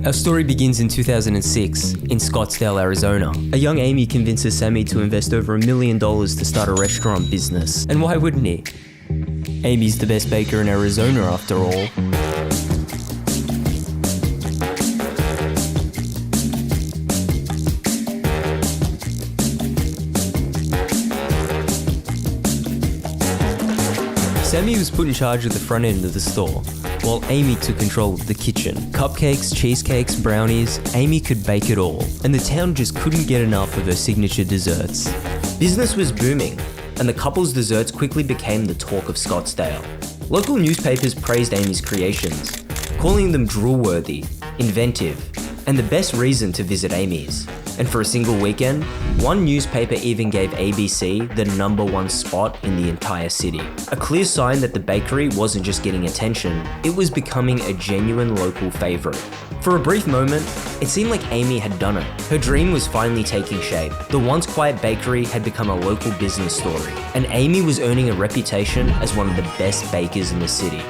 Our story begins in 2006 in Scottsdale, Arizona. A young Amy convinces Sammy to invest over $1 million to start a restaurant business. And why wouldn't he? Amy's the best baker in Arizona after all. Sammy was put in charge of the front end of the store, while Amy took control of the kitchen. Cupcakes, cheesecakes, brownies, Amy could bake it all, and the town just couldn't get enough of her signature desserts. Business was booming, and the couple's desserts quickly became the talk of Scottsdale. Local newspapers praised Amy's creations, calling them drool-worthy, inventive, and the best reason to visit Amy's. And for a single weekend, one newspaper even gave ABC the #1 spot in the entire city. A clear sign that the bakery wasn't just getting attention, it was becoming a genuine local favorite. For a brief moment, it seemed like Amy had done it. Her dream was finally taking shape. The once quiet bakery had become a local business story, and Amy was earning a reputation as one of the best bakers in the city.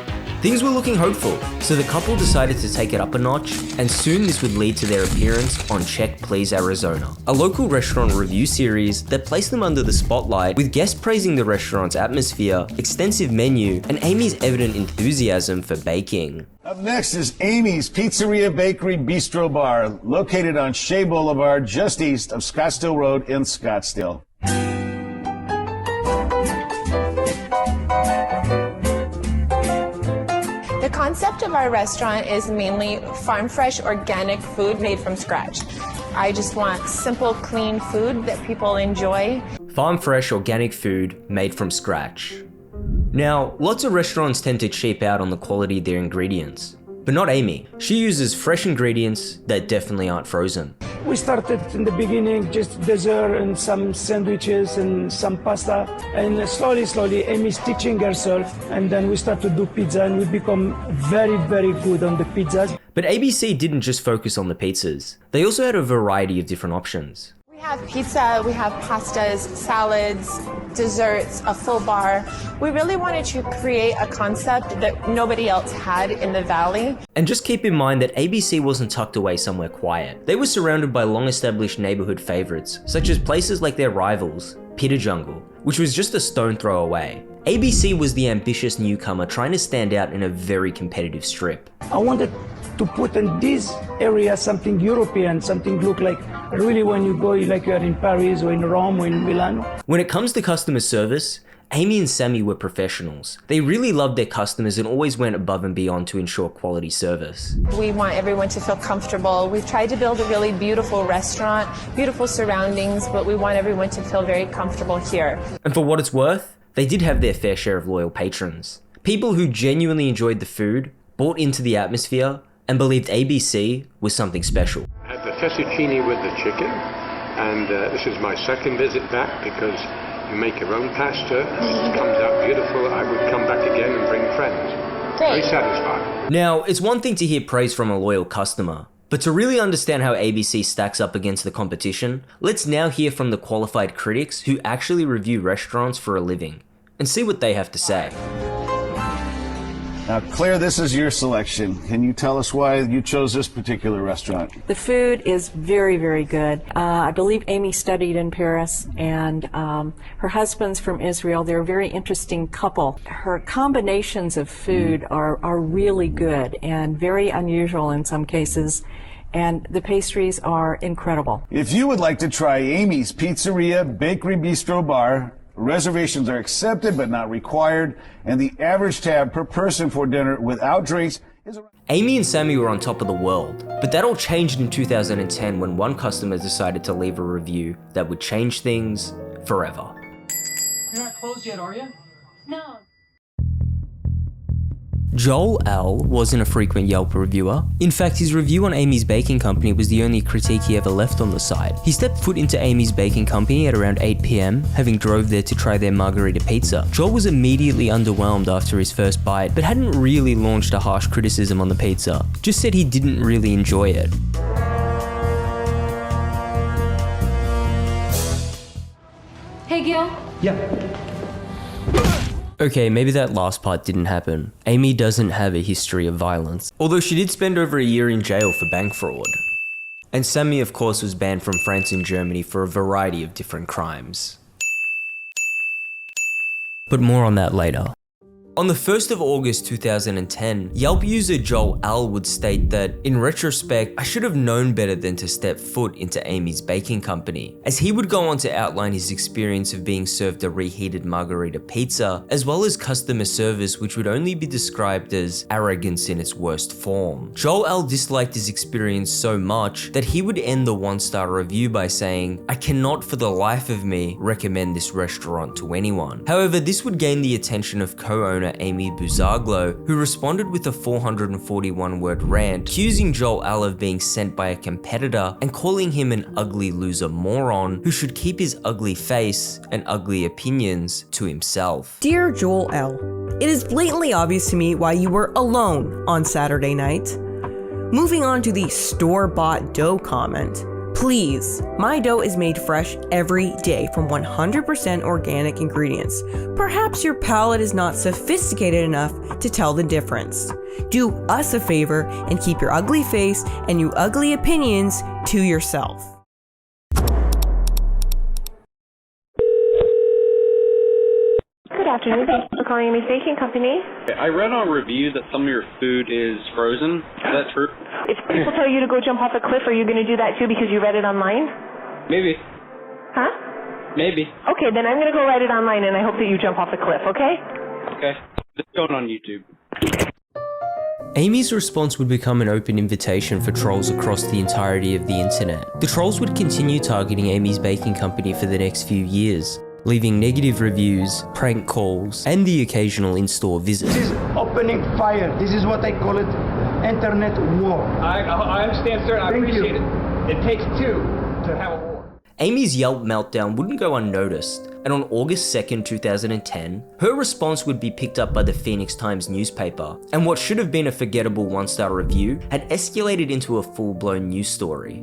Things were looking hopeful, so the couple decided to take it up a notch, and soon this would lead to their appearance on Check Please Arizona, a local restaurant review series that placed them under the spotlight, with guests praising the restaurant's atmosphere, extensive menu, and Amy's evident enthusiasm for baking. Up next is Amy's Pizzeria Bakery Bistro Bar, located on Shea Boulevard, just east of Scottsdale Road in Scottsdale. The concept of our restaurant is mainly farm-fresh organic food made from scratch. I just want simple, clean food that people enjoy. Farm-fresh organic food made from scratch. Now, lots of restaurants tend to cheap out on the quality of their ingredients, but not Amy. She uses fresh ingredients that definitely aren't frozen. We started in the beginning just dessert and some sandwiches and some pasta, and slowly Amy's teaching herself, and then we start to do pizza, and we become very good on the pizzas. But ABC didn't just focus on the pizzas. They also had a variety of different options. We have pizza, we have pastas, salads, desserts, a full bar. We really wanted to create a concept that nobody else had in the valley. And just keep in mind that ABC wasn't tucked away somewhere quiet. They were surrounded by long-established neighborhood favorites, such as places like their rivals, Peter Jungle, which was just a stone throw away. ABC was the ambitious newcomer trying to stand out in a very competitive strip. I wanted to put in this area something European, something look like really when you go like you are in Paris or in Rome or in Milan. When it comes to customer service, Amy and Sammy were professionals. They really loved their customers and always went above and beyond to ensure quality service. We want everyone to feel comfortable. We've tried to build a really beautiful restaurant, beautiful surroundings, but we want everyone to feel very comfortable here. And for what it's worth, they did have their fair share of loyal patrons. People who genuinely enjoyed the food, bought into the atmosphere, and believed ABC was something special. I had the fettuccine with the chicken, and this is my second visit back because you make your own pasta, it comes out beautiful. I would come back again and bring friends. Very satisfied. Now, it's one thing to hear praise from a loyal customer, but to really understand how ABC stacks up against the competition, let's now hear from the qualified critics who actually review restaurants for a living, and see what they have to say. Now, Claire, this is your selection. Can you tell us why you chose this particular restaurant? The food is very good. I believe Amy studied in Paris, and her husband's from Israel. They're a very interesting couple. Her combinations of food are really good and very unusual in some cases, and the pastries are incredible. If you would like to try Amy's Pizzeria Bakery Bistro Bar, reservations are accepted but not required, and the average tab per person for dinner without drinks is around... Amy and Sammy were on top of the world, but that all changed in 2010 when one customer decided to leave a review that would change things forever. You're not closed yet, are you? No. Joel L. wasn't a frequent Yelp reviewer. In fact, his review on Amy's Baking Company was the only critique he ever left on the site. He stepped foot into Amy's Baking Company at around 8 p.m, having drove there to try their margarita pizza. Joel was immediately underwhelmed after his first bite, but hadn't really launched a harsh criticism on the pizza. Just said he didn't really enjoy it. Hey, Gil. Yeah. Okay, maybe that last part didn't happen. Amy doesn't have a history of violence, although she did spend over a year in jail for bank fraud. And Sammy, of course, was banned from France and Germany for a variety of different crimes. But more on that later. On the 1st of August 2010, Yelp user Joel L would state that, in retrospect, I should have known better than to step foot into Amy's baking company, as he would go on to outline his experience of being served a reheated margarita pizza, as well as customer service which would only be described as arrogance in its worst form. Joel L disliked his experience so much that he would end the 1-star review by saying, "I cannot for the life of me recommend this restaurant to anyone." However, this would gain the attention of co-owner Amy Buzaglo, who responded with a 441-word rant accusing Joel L of being sent by a competitor and calling him an ugly loser moron who should keep his ugly face and ugly opinions to himself. Dear Joel L, it is blatantly obvious to me why you were alone on Saturday night. Moving on to the store-bought dough comment. Please, my dough is made fresh every day from 100% organic ingredients. Perhaps your palate is not sophisticated enough to tell the difference. Do us a favor and keep your ugly face and your ugly opinions to yourself. Good afternoon. Thank you for calling Amy's Baking Company. I read on a review that some of your food is frozen. Is that true? If people tell you to go jump off a cliff, are you going to do that too because you read it online? Maybe. Huh? Maybe. Okay, then I'm going to go write it online and I hope that you jump off a cliff, okay? Okay. It's going on YouTube. Amy's response would become an open invitation for trolls across the entirety of the internet. The trolls would continue targeting Amy's Baking Company for the next few years, leaving negative reviews, prank calls, and the occasional in-store visit. This is opening fire. This is what I call it, internet war. I understand, sir. I appreciate it. It takes two to have a war. Amy's Yelp meltdown wouldn't go unnoticed, and on August 2nd, 2010, her response would be picked up by the Phoenix Times newspaper, and what should have been a forgettable 1-star review had escalated into a full-blown news story.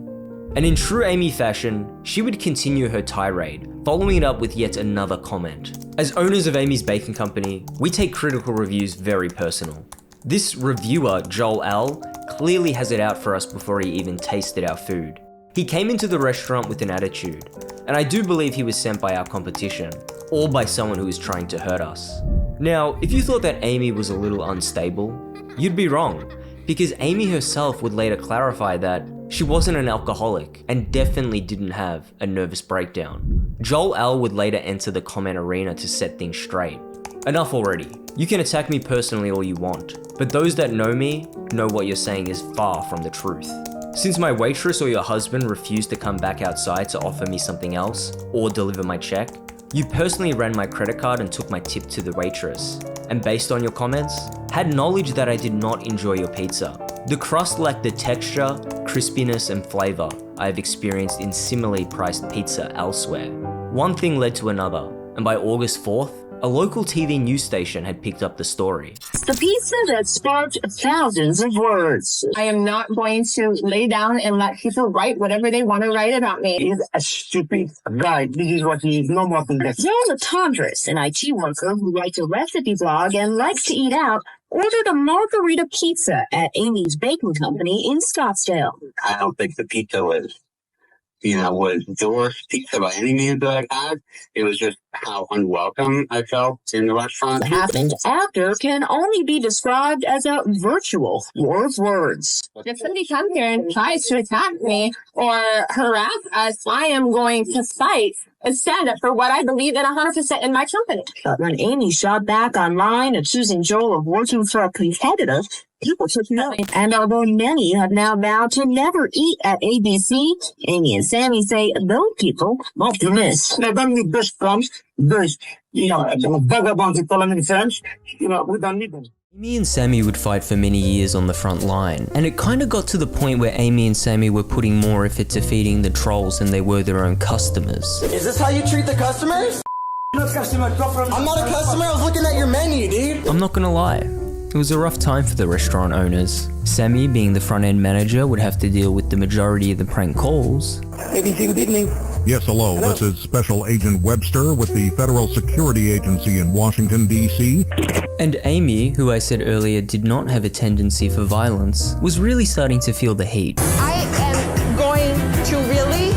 And in true Amy fashion, she would continue her tirade, following it up with yet another comment. As owners of Amy's Baking Company, we take critical reviews very personal. This reviewer, Joel L, clearly has it out for us before he even tasted our food. He came into the restaurant with an attitude, and I do believe he was sent by our competition, or by someone who was trying to hurt us. Now, if you thought that Amy was a little unstable, you'd be wrong, because Amy herself would later clarify that she wasn't an alcoholic and definitely didn't have a nervous breakdown. Joel L would later enter the comment arena to set things straight. Enough already. You can attack me personally all you want, but those that know me know what you're saying is far from the truth. Since my waitress or your husband refused to come back outside to offer me something else or deliver my check, you personally ran my credit card and took my tip to the waitress. And based on your comments, had knowledge that I did not enjoy your pizza. The crust lacked the texture, crispiness, and flavor I have experienced in similarly priced pizza elsewhere. One thing led to another, and by August 4th, a local TV news station had picked up the story. The pizza that sparked thousands of words. I am not going to lay down and let people write whatever they want to write about me. He's a stupid guy. This is what he is. No more than that. Joel Latondras, an IT worker who writes a recipe blog and likes to eat out, ordered a margarita pizza at Amy's Baking Company in Scottsdale. I don't think the pizza was the worst pizza by any means that I've had. It was just how unwelcome I felt in the restaurant. What happened after can only be described as a virtual war of words. If somebody comes here and tries to attack me or harass us, I am going to fight and stand up for what I believe in 100% in my company. But when Amy shot back online, accusing Joel of working for a competitor, people took note. And although many have now vowed to never eat at ABC, Amy and Sammy say those people won't do this. They don't need this crumbs. This, vagabonds, you call them in French. We don't need them. Amy and Sammy would fight for many years on the front line, and it kinda got to the point where Amy and Sammy were putting more effort to feeding the trolls than they were their own customers. Is this how you treat the customers? I'm not a customer, I was looking at your menu, dude. I'm not gonna lie, It was a rough time for the restaurant owners. Sammy, being the front-end manager, would have to deal with the majority of the prank calls. ABC, good evening. Yes, hello. This is Special Agent Webster with the Federal Security Agency in Washington, D.C. And Amy, who I said earlier did not have a tendency for violence, was really starting to feel the heat. I am going to really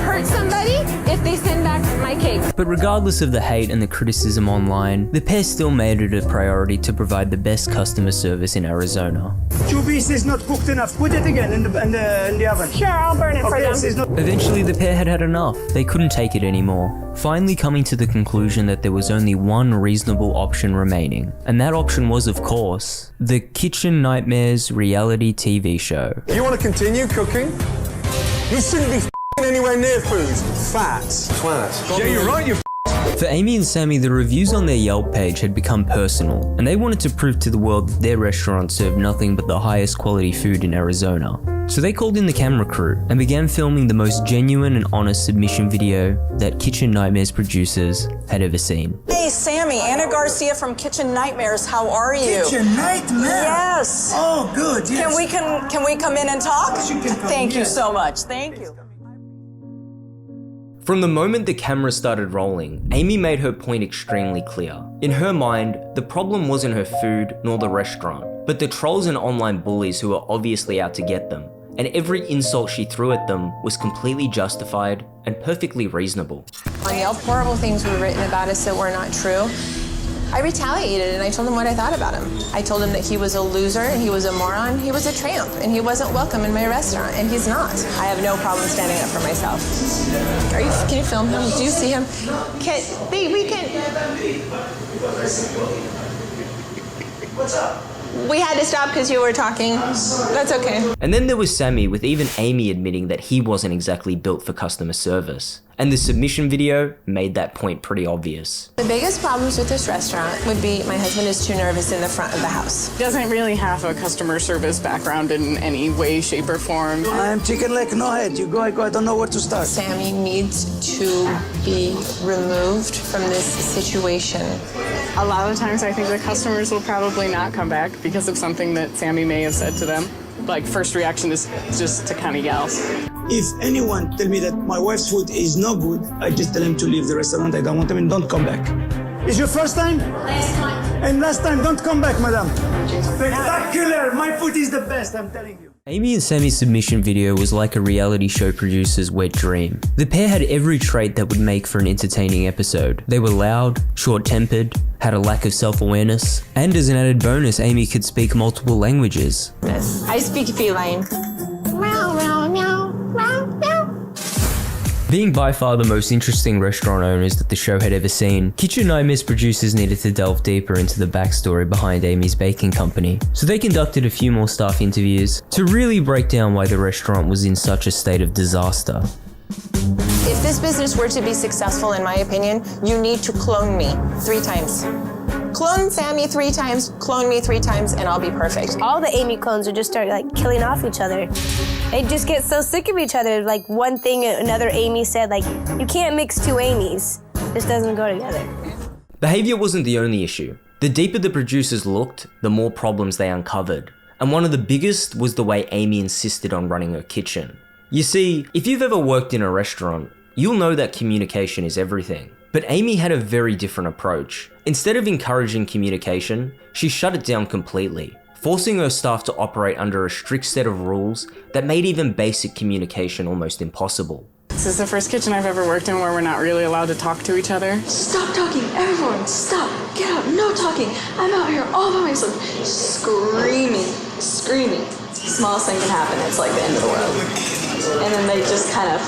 hurt somebody if they send back my cake. But regardless of the hate and the criticism online, the pair still made it a priority to provide the best customer service in Arizona. 2 pieces not cooked enough. Put it again in the oven. Sure, I'll burn it for them. Eventually the pair had enough. They couldn't take it anymore, finally coming to the conclusion that there was only one reasonable option remaining. And that option was, of course, the Kitchen Nightmares reality TV show. You want to continue cooking? You shouldn't be anywhere near food. Fat. Twat. Yeah, you're right, you For Amy and Sammy, the reviews on their Yelp page had become personal, and they wanted to prove to the world that their restaurant served nothing but the highest quality food in Arizona. So they called in the camera crew and began filming the most genuine and honest submission video that Kitchen Nightmares producers had ever seen. Hey Sammy, Anna Garcia from Kitchen Nightmares, how are you? Kitchen Nightmares? Yes. Oh, good, yes. Can we come in and talk? Yes, you can come, Thank you yes. so much, thank you. From the moment the camera started rolling, Amy made her point extremely clear. In her mind, the problem wasn't her food nor the restaurant, but the trolls and online bullies who were obviously out to get them. And every insult she threw at them was completely justified and perfectly reasonable. On Yelp, horrible things were written about us that were not true. I retaliated and I told him what I thought about him. I told him that he was a loser and he was a moron, he was a tramp, and he wasn't welcome in my restaurant, and he's not. I have no problem standing up for myself. Can you film him? Do you see him? What's up? We had to stop because you were talking. That's okay. And then there was Sammy, with even Amy admitting that he wasn't exactly built for customer service. And the submission video made that point pretty obvious. The biggest problems with this restaurant would be my husband is too nervous in the front of the house. Doesn't really have a customer service background in any way, shape, or form. I'm chicken leg, no head. You go, I go, I don't know where to start. Sammy needs to be removed from this situation. A lot of times I think the customers will probably not come back because of something that Sammy may have said to them. Like, first reaction is just to kind of yell. If anyone tell me that my wife's food is no good, I just tell him to leave the restaurant. I don't want him and don't come back. Is your first time? Last time. And last time, don't come back, madam. Spectacular! My food is the best, I'm telling you. Amy and Sammy's submission video was like a reality show producer's wet dream. The pair had every trait that would make for an entertaining episode. They were loud, short-tempered, had a lack of self-awareness, and as an added bonus, Amy could speak multiple languages. I speak feline. Meow, meow, meow, meow, meow. Being by far the most interesting restaurant owners that the show had ever seen, Kitchen Nightmares producers needed to delve deeper into the backstory behind Amy's baking company. So they conducted a few more staff interviews to really break down why the restaurant was in such a state of disaster. If this business were to be successful, in my opinion, you need to clone me 3 times. Clone Sammy 3 times, clone me 3 times, and I'll be perfect. All the Amy clones would just start like killing off each other. They just get so sick of each other. Like one thing another Amy said, like, you can't mix 2 Amys. This doesn't go together. Behavior wasn't the only issue. The deeper the producers looked, the more problems they uncovered. And one of the biggest was the way Amy insisted on running her kitchen. You see, if you've ever worked in a restaurant, you'll know that communication is everything. But Amy had a very different approach. Instead of encouraging communication, she shut it down completely, forcing her staff to operate under a strict set of rules that made even basic communication almost impossible. This is the first kitchen I've ever worked in where we're not really allowed to talk to each other. Stop talking, everyone, stop, get out, no talking. I'm out here all by myself, screaming. Smallest thing can happen, it's like the end of the world. And then they just kind of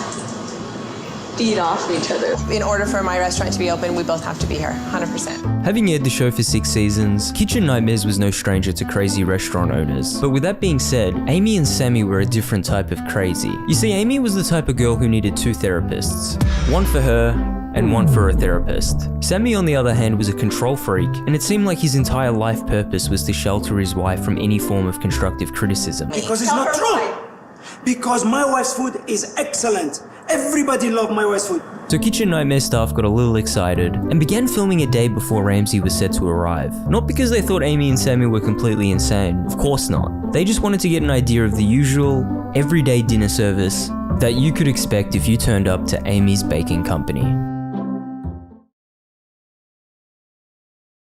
feed off of each other. In order for my restaurant to be open, we both have to be here, 100%. Having aired the show for 6 seasons, Kitchen Nightmares was no stranger to crazy restaurant owners. But with that being said, Amy and Sammy were a different type of crazy. You see, Amy was the type of girl who needed 2 therapists. One for her, and one for a therapist. Sammy, on the other hand, was a control freak, and it seemed like his entire life purpose was to shelter his wife from any form of constructive criticism. Because it's not true. Because my wife's food is excellent. Everybody loves my wife's food. So Kitchen Nightmare staff got a little excited and began filming a day before Ramsay was set to arrive. Not because they thought Amy and Sammy were completely insane, of course not. They just wanted to get an idea of the usual, everyday dinner service that you could expect if you turned up to Amy's Baking Company.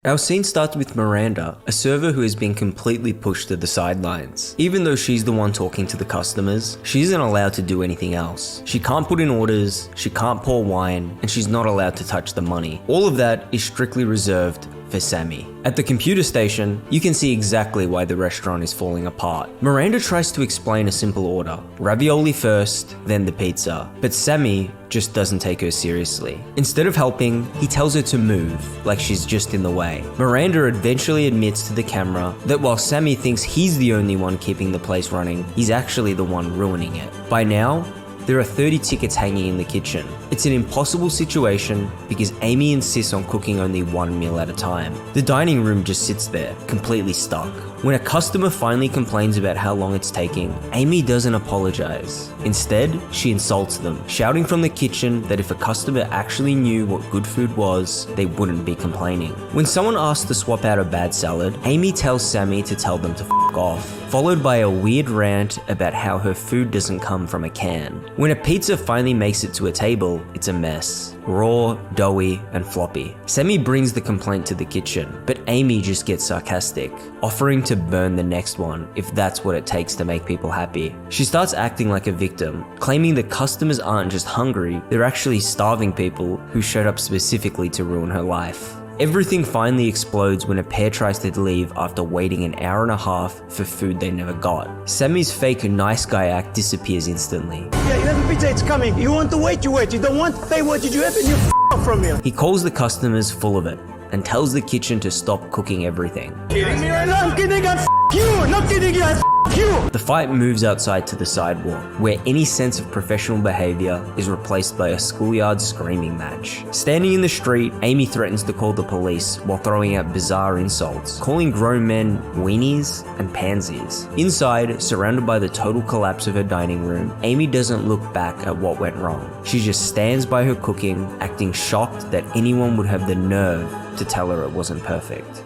Our scene starts with Miranda, a server who has been completely pushed to the sidelines. Even though she's the one talking to the customers, she isn't allowed to do anything else. She can't put in orders, she can't pour wine, and she's not allowed to touch the money. All of that is strictly reserved for Sammy. At the computer station, you can see exactly why the restaurant is falling apart. Miranda tries to explain a simple order, ravioli first, then the pizza, but Sammy just doesn't take her seriously. Instead of helping, he tells her to move, like she's just in the way. Miranda eventually admits to the camera that while Sammy thinks he's the only one keeping the place running, he's actually the one ruining it. By now, there are 30 tickets hanging in the kitchen. It's an impossible situation because Amy insists on cooking only one meal at a time. The dining room just sits there, completely stuck. When a customer finally complains about how long it's taking, Amy doesn't apologize. Instead, she insults them, shouting from the kitchen that if a customer actually knew what good food was, they wouldn't be complaining. When someone asks to swap out a bad salad, Amy tells Sammy to tell them to f*** off, followed by a weird rant about how her food doesn't come from a can. When a pizza finally makes it to a table, it's a mess. Raw, doughy, and floppy. Sammy brings the complaint to the kitchen, but Amy just gets sarcastic, offering to burn the next one if that's what it takes to make people happy. She starts acting like a victim, claiming that customers aren't just hungry, they're actually starving people who showed up specifically to ruin her life. Everything finally explodes when a pair tries to leave after waiting an hour and a half for food they never got. Sammy's fake nice guy act disappears instantly. Yeah, you have a pizza, it's coming. You want to wait, you wait. You don't want to pay, what did you have? And you f*** from here. He calls the customers full of it and tells the kitchen to stop cooking everything. Kidding me right now? I'm kidding, I f*** you. Not kidding you, I f*** you. The fight moves outside to the sidewalk, where any sense of professional behavior is replaced by a schoolyard screaming match. Standing in the street, Amy threatens to call the police while throwing out bizarre insults, calling grown men weenies and pansies. Inside, surrounded by the total collapse of her dining room, Amy doesn't look back at what went wrong. She just stands by her cooking, acting shocked that anyone would have the nerve to tell her it wasn't perfect.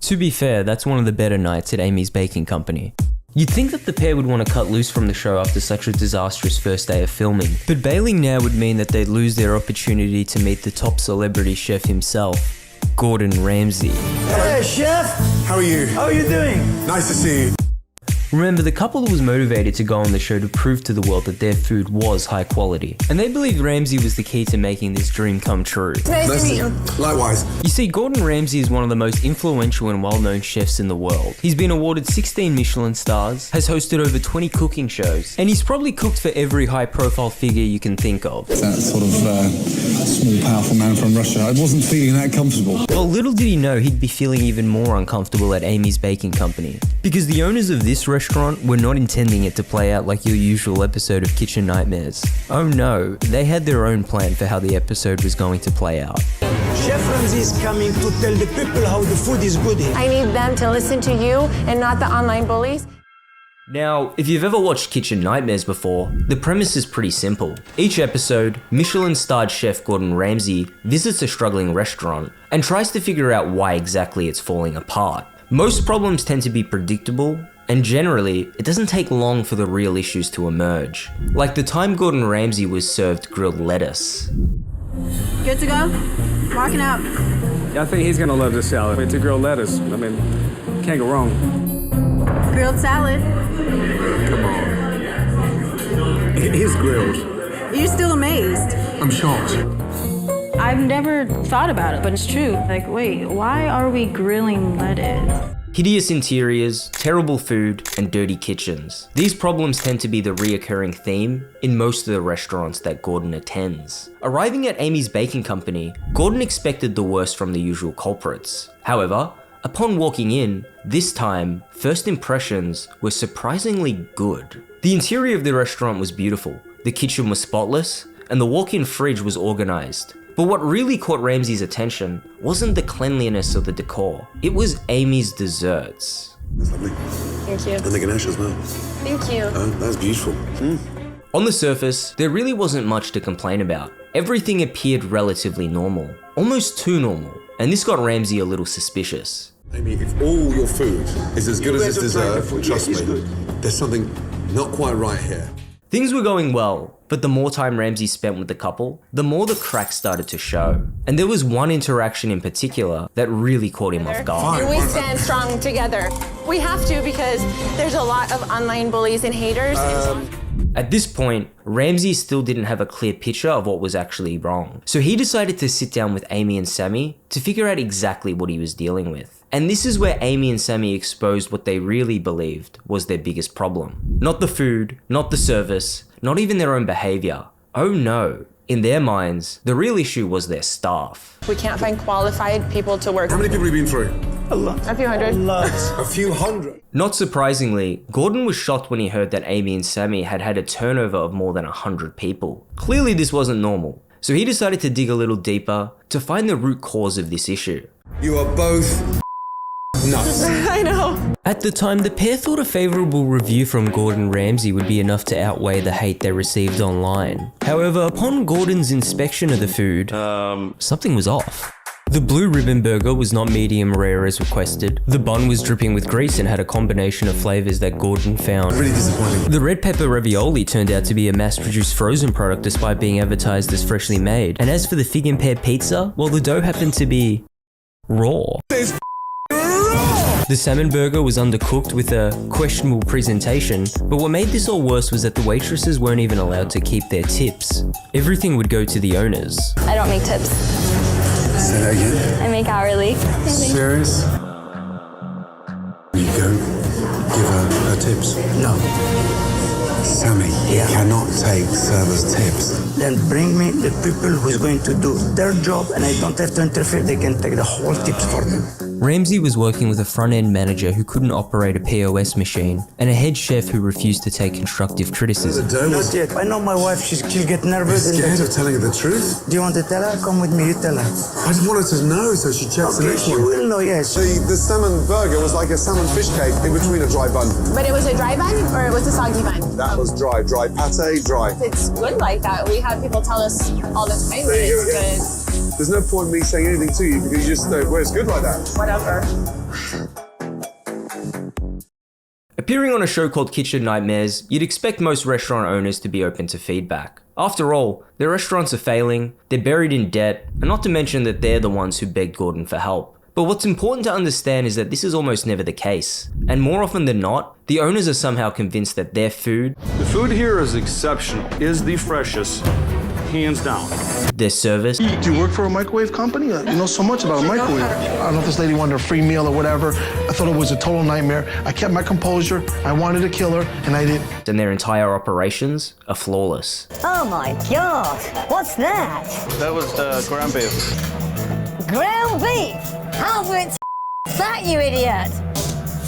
To be fair, that's one of the better nights at Amy's Baking Company. You'd think that the pair would want to cut loose from the show after such a disastrous first day of filming, but bailing now would mean that they'd lose their opportunity to meet the top celebrity chef himself, Gordon Ramsay. Hey, chef! How are you? How are you doing? Nice to see you. Remember, the couple was motivated to go on the show to prove to the world that their food was high quality, and they believed Ramsay was the key to making this dream come true. Nice to meet you. Likewise. You see, Gordon Ramsay is one of the most influential and well-known chefs in the world. He's been awarded 16 Michelin stars, has hosted over 20 cooking shows, and he's probably cooked for every high-profile figure you can think of. That sort of small, powerful man from Russia, I wasn't feeling that comfortable. Well, little did he know he'd be feeling even more uncomfortable at Amy's Baking Company, because the owners of this restaurant were not intending it to play out like your usual episode of Kitchen Nightmares. Oh no, they had their own plan for how the episode was going to play out. Chef Ramsay is coming to tell the people how the food is good here. I need them to listen to you and not the online bullies. Now, if you've ever watched Kitchen Nightmares before, the premise is pretty simple. Each episode, Michelin-starred chef Gordon Ramsay visits a struggling restaurant and tries to figure out why exactly it's falling apart. Most problems tend to be predictable, and generally, it doesn't take long for the real issues to emerge. Like the time Gordon Ramsay was served grilled lettuce. Good to go? Marking out. Yeah, I think he's gonna love this salad. It's a grilled lettuce. I mean, can't go wrong. Grilled salad. Come on. It is grilled. You're still amazed. I'm shocked. I've never thought about it, but it's true. Like, wait, why are we grilling lettuce? Hideous interiors, terrible food, and dirty kitchens. These problems tend to be the reoccurring theme in most of the restaurants that Gordon attends. Arriving at Amy's Baking Company, Gordon expected the worst from the usual culprits. However, upon walking in, this time, first impressions were surprisingly good. The interior of the restaurant was beautiful, the kitchen was spotless, and the walk-in fridge was organized. But what really caught Ramsay's attention wasn't the cleanliness of the decor, it was Amy's desserts. That's lovely. Thank you. And the ganache as well. Thank you. That's beautiful. On the surface, there really wasn't much to complain about. Everything appeared relatively normal, almost too normal, and this got Ramsay a little suspicious. Amy, if all your food is as good as it's deserved, trust me, there's something not quite right here. Things were going well, but the more time Ramsay spent with the couple, the more the cracks started to show. And there was one interaction in particular that really caught him off guard. And we stand strong together. We have to because there's a lot of online bullies and haters. At this point, Ramsay still didn't have a clear picture of what was actually wrong. So he decided to sit down with Amy and Sammy to figure out exactly what he was dealing with. And this is where Amy and Sammy exposed what they really believed was their biggest problem. Not the food, not the service, not even their own behavior. Oh no. In their minds, the real issue was their staff. We can't find qualified people to work. How many people have you been through? A lot. A few hundred. A few hundred? Not surprisingly, Gordon was shocked when he heard that Amy and Sammy had had a turnover of more than 100 people. Clearly this wasn't normal, so he decided to dig a little deeper to find the root cause of this issue. You are both nuts. I know. At the time, the pair thought a favourable review from Gordon Ramsay would be enough to outweigh the hate they received online. However, upon Gordon's inspection of the food, something was off. The blue ribbon burger was not medium rare as requested. The bun was dripping with grease and had a combination of flavours that Gordon found really disappointing. The red pepper ravioli turned out to be a mass-produced frozen product despite being advertised as freshly made. And as for the fig and pear pizza, well, the dough happened to be raw. The salmon burger was undercooked with a questionable presentation, but what made this all worse was that the waitresses weren't even allowed to keep their tips. Everything would go to the owners. I don't make tips. Say that again. I make hourly. Serious? You go give her tips? No. Sammy, you cannot take servers' tips. Then bring me the people who's going to do their job and I don't have to interfere. They can take the whole tips for them. Ramsay was working with a front-end manager who couldn't operate a POS machine and a head chef who refused to take constructive criticism. Not yet. I know my wife, she'll get nervous. You're scared of telling her the truth? Do you want to tell her? Come with me, you tell her. I just wanted to know so she checks the next she one. will know, yes. The salmon burger was like a salmon fish cake in between a dry bun. But it was a dry bun or it was a soggy bun? That was dry pate, dry. It's good like that. We have people tell us all the time that it's good. There's no point in me saying anything to you because you just know, well, it's good like that. Whatever. Appearing on a show called Kitchen Nightmares, you'd expect most restaurant owners to be open to feedback. After all, their restaurants are failing, they're buried in debt, and not to mention that they're the ones who begged Gordon for help. But what's important to understand is that this is almost never the case. And more often than not, the owners are somehow convinced that their food, the food here is exceptional, is the freshest, hands down. Their service. Do you work for a microwave company? You know so much about a microwave. I don't know if this lady wanted a free meal or whatever. I thought it was a total nightmare. I kept my composure. I wanted to kill her, and I didn't. And their entire operations are flawless. Oh my God, what's that? That was ground beef. Ground beef? How's it fat, you idiot?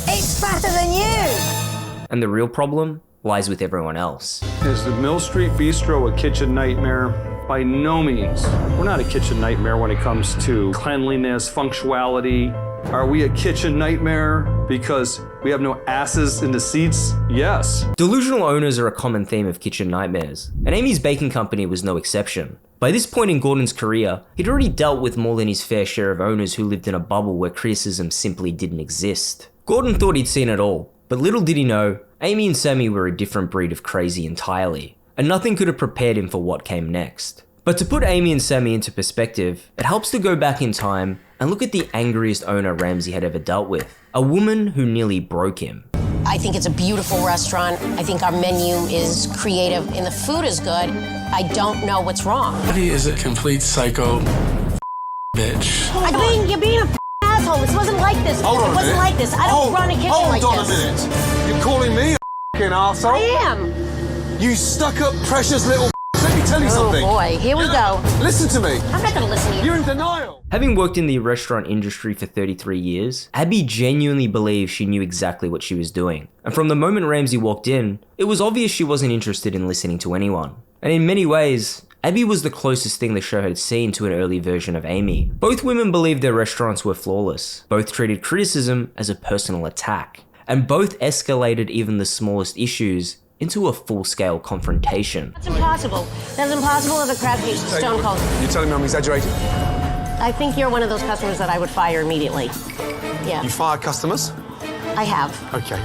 It's fatter than you! And the real problem lies with everyone else. Is the Mill Street Bistro a kitchen nightmare? By no means. We're not a kitchen nightmare when it comes to cleanliness, functionality. Are we a kitchen nightmare because we have no asses in the seats? Yes. Delusional owners are a common theme of kitchen nightmares, and Amy's baking company was no exception. By this point in Gordon's career, he'd already dealt with more than his fair share of owners who lived in a bubble where criticism simply didn't exist. Gordon thought he'd seen it all, but little did he know, Amy and Sammy were a different breed of crazy entirely, and nothing could have prepared him for what came next. But to put Amy and Sammy into perspective, it helps to go back in time and look at the angriest owner Ramsay had ever dealt with, a woman who nearly broke him. I think it's a beautiful restaurant. I think our menu is creative and the food is good. I don't know what's wrong. He is a complete psycho bitch. You're being a asshole. This wasn't like this. Hold on a minute. It wasn't like this. I don't run a kitchen like this. Hold on a minute. You're calling me a f***ing arsehole? I am. You stuck up precious little Let me tell you something. Oh boy, here we go. Listen to me. I'm not gonna listen to you. You're in denial. Having worked in the restaurant industry for 33 years, Abby genuinely believed she knew exactly what she was doing. And from the moment Ramsay walked in, it was obvious she wasn't interested in listening to anyone. And in many ways, Abby was the closest thing the show had seen to an early version of Amy. Both women believed their restaurants were flawless. Both treated criticism as a personal attack. And both escalated even the smallest issues into a full-scale confrontation. That's impossible. That's impossible as a crab cake. Stone cold. You're telling me I'm exaggerating? I think you're one of those customers that I would fire immediately. Yeah. You fire customers? I have. Okay.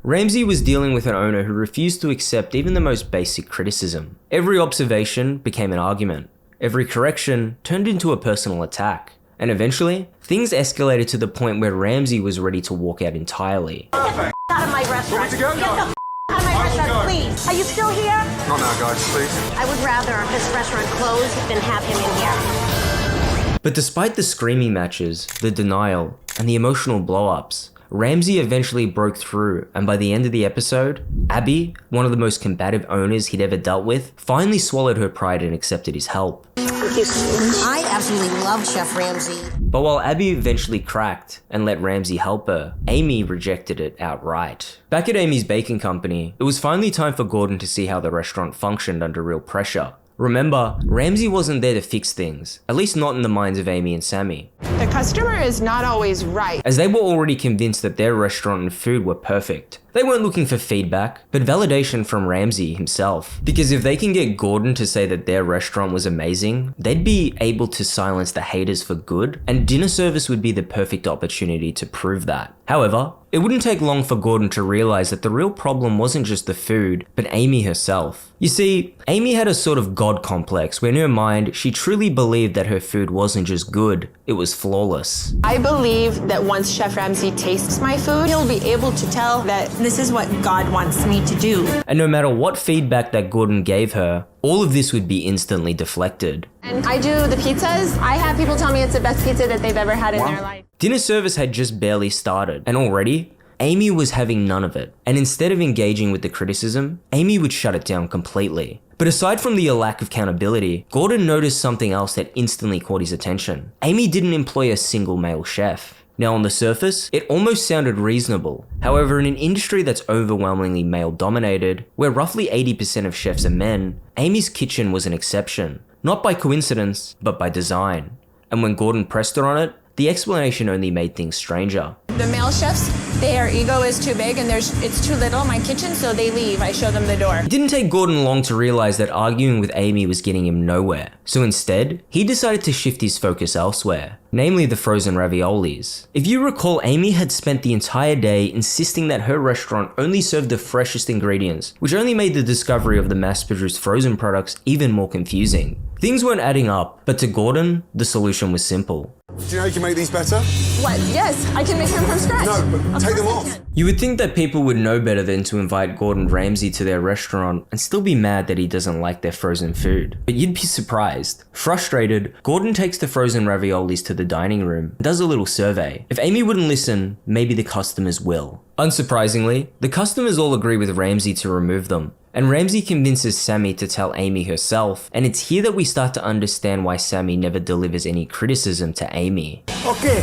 Ramsay was dealing with an owner who refused to accept even the most basic criticism. Every observation became an argument. Every correction turned into a personal attack. And eventually, things escalated to the point where Ramsay was ready to walk out entirely. Get the out of my restaurant. Get the out of my restaurant, please. Are you still here? Not now, guys, please. I would rather this restaurant close than have him in here. But despite the screaming matches, the denial, and the emotional blow-ups, Ramsay eventually broke through, and by the end of the episode, Abby, one of the most combative owners he'd ever dealt with, finally swallowed her pride and accepted his help. I absolutely loved Chef Ramsay. But while Abby eventually cracked and let Ramsay help her, Amy rejected it outright. Back at Amy's baking company, it was finally time for Gordon to see how the restaurant functioned under real pressure. Remember, Ramsay wasn't there to fix things, at least not in the minds of Amy and Sammy. The customer is not always right. As they were already convinced that their restaurant and food were perfect. They weren't looking for feedback, but validation from Ramsay himself. Because if they can get Gordon to say that their restaurant was amazing, they'd be able to silence the haters for good, and dinner service would be the perfect opportunity to prove that. However, it wouldn't take long for Gordon to realize that the real problem wasn't just the food, but Amy herself. You see, Amy had a sort of god complex where in her mind, she truly believed that her food wasn't just good, it was flawless. I believe that once Chef Ramsay tastes my food, he'll be able to tell that this is what God wants me to do. And no matter what feedback that Gordon gave her, all of this would be instantly deflected. And I do the pizzas. I have people tell me it's the best pizza that they've ever had in their life. Dinner service had just barely started, and already, Amy was having none of it. And instead of engaging with the criticism, Amy would shut it down completely. But aside from the lack of accountability, Gordon noticed something else that instantly caught his attention. Amy didn't employ a single male chef. Now on the surface, it almost sounded reasonable. However, in an industry that's overwhelmingly male-dominated, where roughly 80% of chefs are men, Amy's kitchen was an exception. Not by coincidence, but by design. And when Gordon pressed her on it, the explanation only made things stranger. The male chefs, their ego is too big and it's too little in my kitchen, so they leave. I show them the door. It didn't take Gordon long to realize that arguing with Amy was getting him nowhere. So instead, he decided to shift his focus elsewhere, namely the frozen raviolis. If you recall, Amy had spent the entire day insisting that her restaurant only served the freshest ingredients, which only made the discovery of the mass-produced frozen products even more confusing. Things weren't adding up, but to Gordon, the solution was simple. Do you know you can make these better? What? Yes, I can make them from scratch. No, but take them off. You would think that people would know better than to invite Gordon Ramsay to their restaurant and still be mad that he doesn't like their frozen food. But you'd be surprised. Frustrated, Gordon takes the frozen raviolis to the dining room and does a little survey. If Amy wouldn't listen, maybe the customers will. Unsurprisingly, the customers all agree with Ramsay to remove them. And Ramsay convinces Sammy to tell Amy herself, and it's here that we start to understand why Sammy never delivers any criticism to Amy. Okay,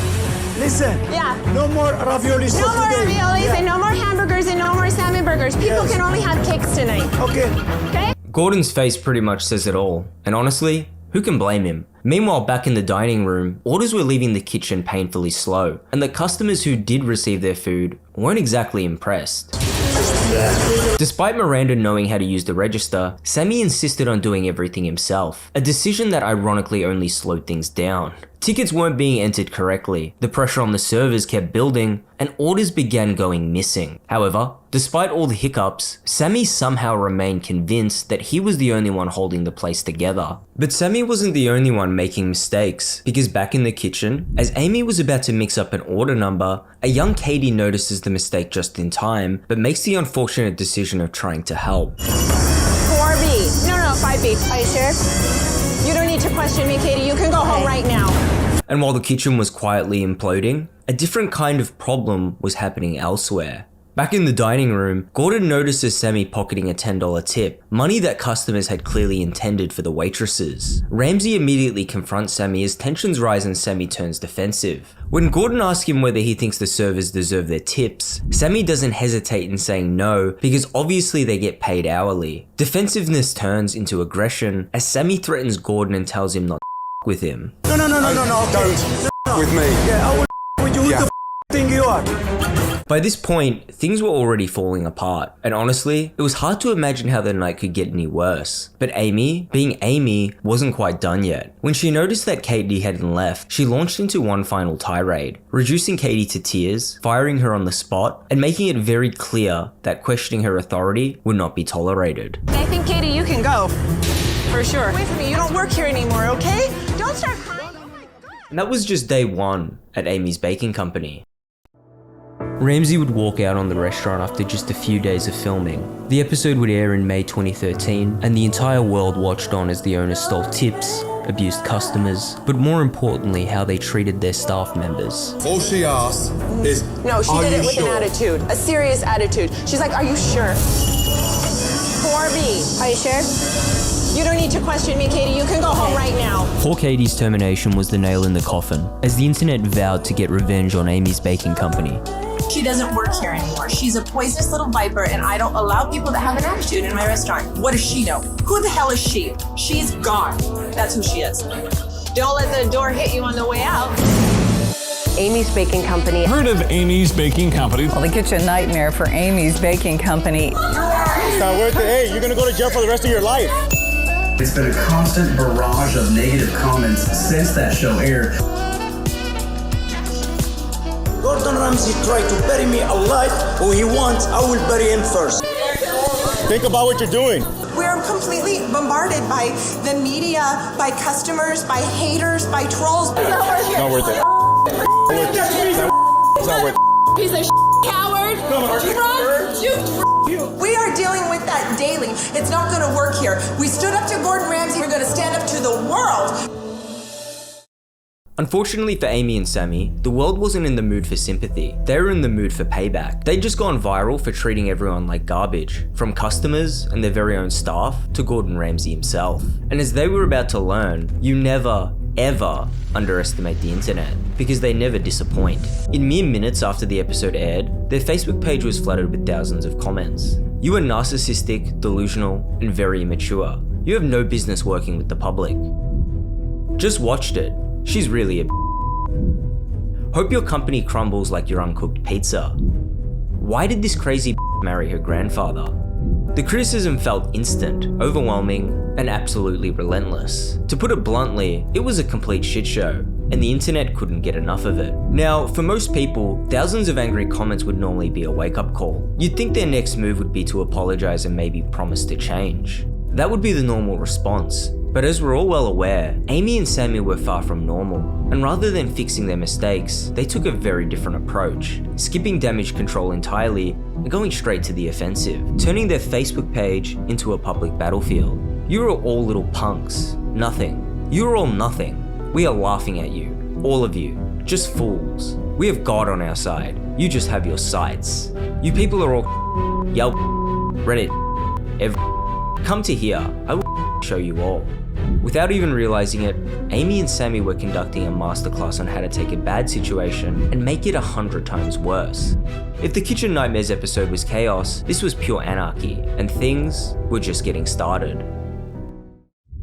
listen. Yeah. No more raviolis. No more raviolis and no more hamburgers and no more salmon burgers. People can only have cakes tonight. Okay. Okay? Gordon's face pretty much says it all, and honestly, who can blame him? Meanwhile, back in the dining room, orders were leaving the kitchen painfully slow, and the customers who did receive their food weren't exactly impressed. Despite Miranda knowing how to use the register, Sammy insisted on doing everything himself, a decision that ironically only slowed things down. Tickets weren't being entered correctly, the pressure on the servers kept building, and orders began going missing. However, despite all the hiccups, Sammy somehow remained convinced that he was the only one holding the place together. But Sammy wasn't the only one making mistakes, because back in the kitchen, as Amy was about to mix up an order number, a young Katie notices the mistake just in time, but makes the unfortunate decision of trying to help. 4B. No, 5B. Are you sure? You don't need to question me, Katie. You can go home right now. And while the kitchen was quietly imploding, a different kind of problem was happening elsewhere. Back in the dining room, Gordon notices Sammy pocketing a $10 tip, money that customers had clearly intended for the waitresses. Ramsay immediately confronts Sammy as tensions rise and Sammy turns defensive. When Gordon asks him whether he thinks the servers deserve their tips, Sammy doesn't hesitate in saying no because obviously they get paid hourly. Defensiveness turns into aggression as Sammy threatens Gordon and tells him not to with him. No. Don't with me. Yeah, I will with you. Yeah. think you are? By this point, things were already falling apart, and honestly, it was hard to imagine how the night could get any worse. But Amy, being Amy, wasn't quite done yet. When she noticed that Katie hadn't left, she launched into one final tirade, reducing Katie to tears, firing her on the spot, and making it very clear that questioning her authority would not be tolerated. I think, Katie, you can go. For sure. Wait for me, you don't work here anymore, okay? Don't start crying. And that was just day one at Amy's baking company. Ramsay would walk out on the restaurant after just a few days of filming. The episode would air in May 2013, and the entire world watched on as the owners stole tips, abused customers, but more importantly, how they treated their staff members. All she asked is, No, she did it with an attitude, a serious attitude. She's like, are you sure? For me. Are you sure? You don't need to question me, Katie. You can go home right now. Poor Katie's termination was the nail in the coffin, as the internet vowed to get revenge on Amy's baking company. She doesn't work here anymore. She's a poisonous little viper, and I don't allow people to have an attitude in my restaurant. What does she know? Who the hell is she? She's gone. That's who she is. Don't let the door hit you on the way out. Amy's Baking Company. Heard of Amy's Baking Company? Well, the kitchen nightmare for Amy's Baking Company. It's not worth it. Hey, you're gonna go to jail for the rest of your life. It's been a constant barrage of negative comments since that show aired. Gordon Ramsay tried to bury me alive. Who he wants, I will bury him first. Think about what you're doing. We're completely bombarded by the media, by customers, by haters, by trolls. It's not worth it. It's not worth it. He's a coward. We are dealing with that daily. It's not going to work here. We stood up to Gordon Ramsay. We're going to stand up to the world. Unfortunately for Amy and Sammy, the world wasn't in the mood for sympathy. They were in the mood for payback. They'd just gone viral for treating everyone like garbage, from customers and their very own staff to Gordon Ramsay himself. And as they were about to learn, you never, ever underestimate the internet, because they never disappoint. In mere minutes after the episode aired, their Facebook page was flooded with thousands of comments. You are narcissistic, delusional, and very immature. You have no business working with the public. Just watched it. She's really a Hope your company crumbles like your uncooked pizza. Why did this crazy marry her grandfather? The criticism felt instant, overwhelming, and absolutely relentless. To put it bluntly, it was a complete shit show, and the internet couldn't get enough of it. Now, for most people, thousands of angry comments would normally be a wake-up call. You'd think their next move would be to apologize and maybe promise to change. That would be the normal response. But as we're all well aware, Amy and Sammy were far from normal, and rather than fixing their mistakes, they took a very different approach, skipping damage control entirely and going straight to the offensive, turning their Facebook page into a public battlefield. You are all little punks. Nothing. You are all nothing. We are laughing at you. All of you. Just fools. We have God on our side. You just have your sights. You people are all Yelp, Reddit, Come to here. I will show you all. Without even realizing it, Amy and Sammy were conducting a masterclass on how to take a bad situation and make it 100 times worse. If the Kitchen Nightmares episode was chaos, this was pure anarchy, and things were just getting started.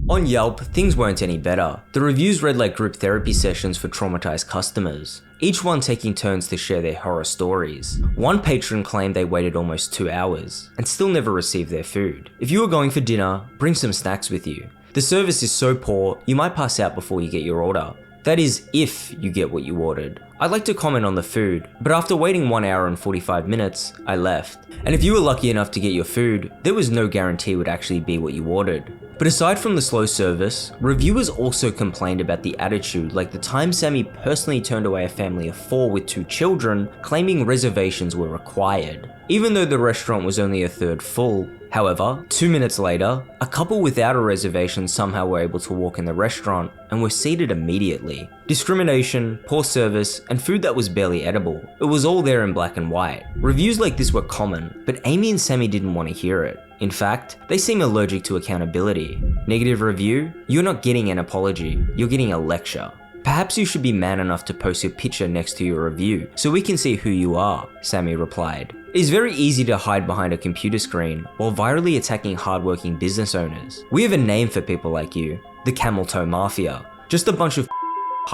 On Yelp, things weren't any better. The reviews read like group therapy sessions for traumatized customers, each one taking turns to share their horror stories. One patron claimed they waited almost 2 hours and still never received their food. If you were going for dinner, bring some snacks with you. The service is so poor, you might pass out before you get your order. That is, if you get what you ordered. I'd like to comment on the food, but after waiting 1 hour and 45 minutes, I left. And if you were lucky enough to get your food, there was no guarantee it would actually be what you ordered. But aside from the slow service, reviewers also complained about the attitude, like the time Sammy personally turned away a family of 4 with 2 children, claiming reservations were required, even though the restaurant was only a third full. However, 2 minutes later, a couple without a reservation somehow were able to walk in the restaurant and were seated immediately. Discrimination, poor service, and food that was barely edible. It was all there in black and white. Reviews like this were common, but Amy and Sammy didn't want to hear it. In fact, they seem allergic to accountability. Negative review? You're not getting an apology, you're getting a lecture. Perhaps you should be man enough to post your picture next to your review so we can see who you are, Sammy replied. It is very easy to hide behind a computer screen while virally attacking hardworking business owners. We have a name for people like you, the Camel Toe Mafia. Just a bunch of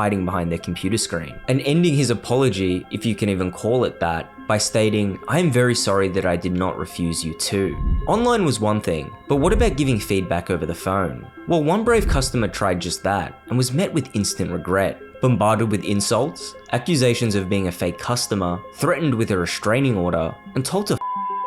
hiding behind their computer screen, and ending his apology, if you can even call it that, by stating, "I am very sorry that I did not refuse you too." Online was one thing, but what about giving feedback over the phone? Well, one brave customer tried just that and was met with instant regret. Bombarded with insults, accusations of being a fake customer, threatened with a restraining order, and told to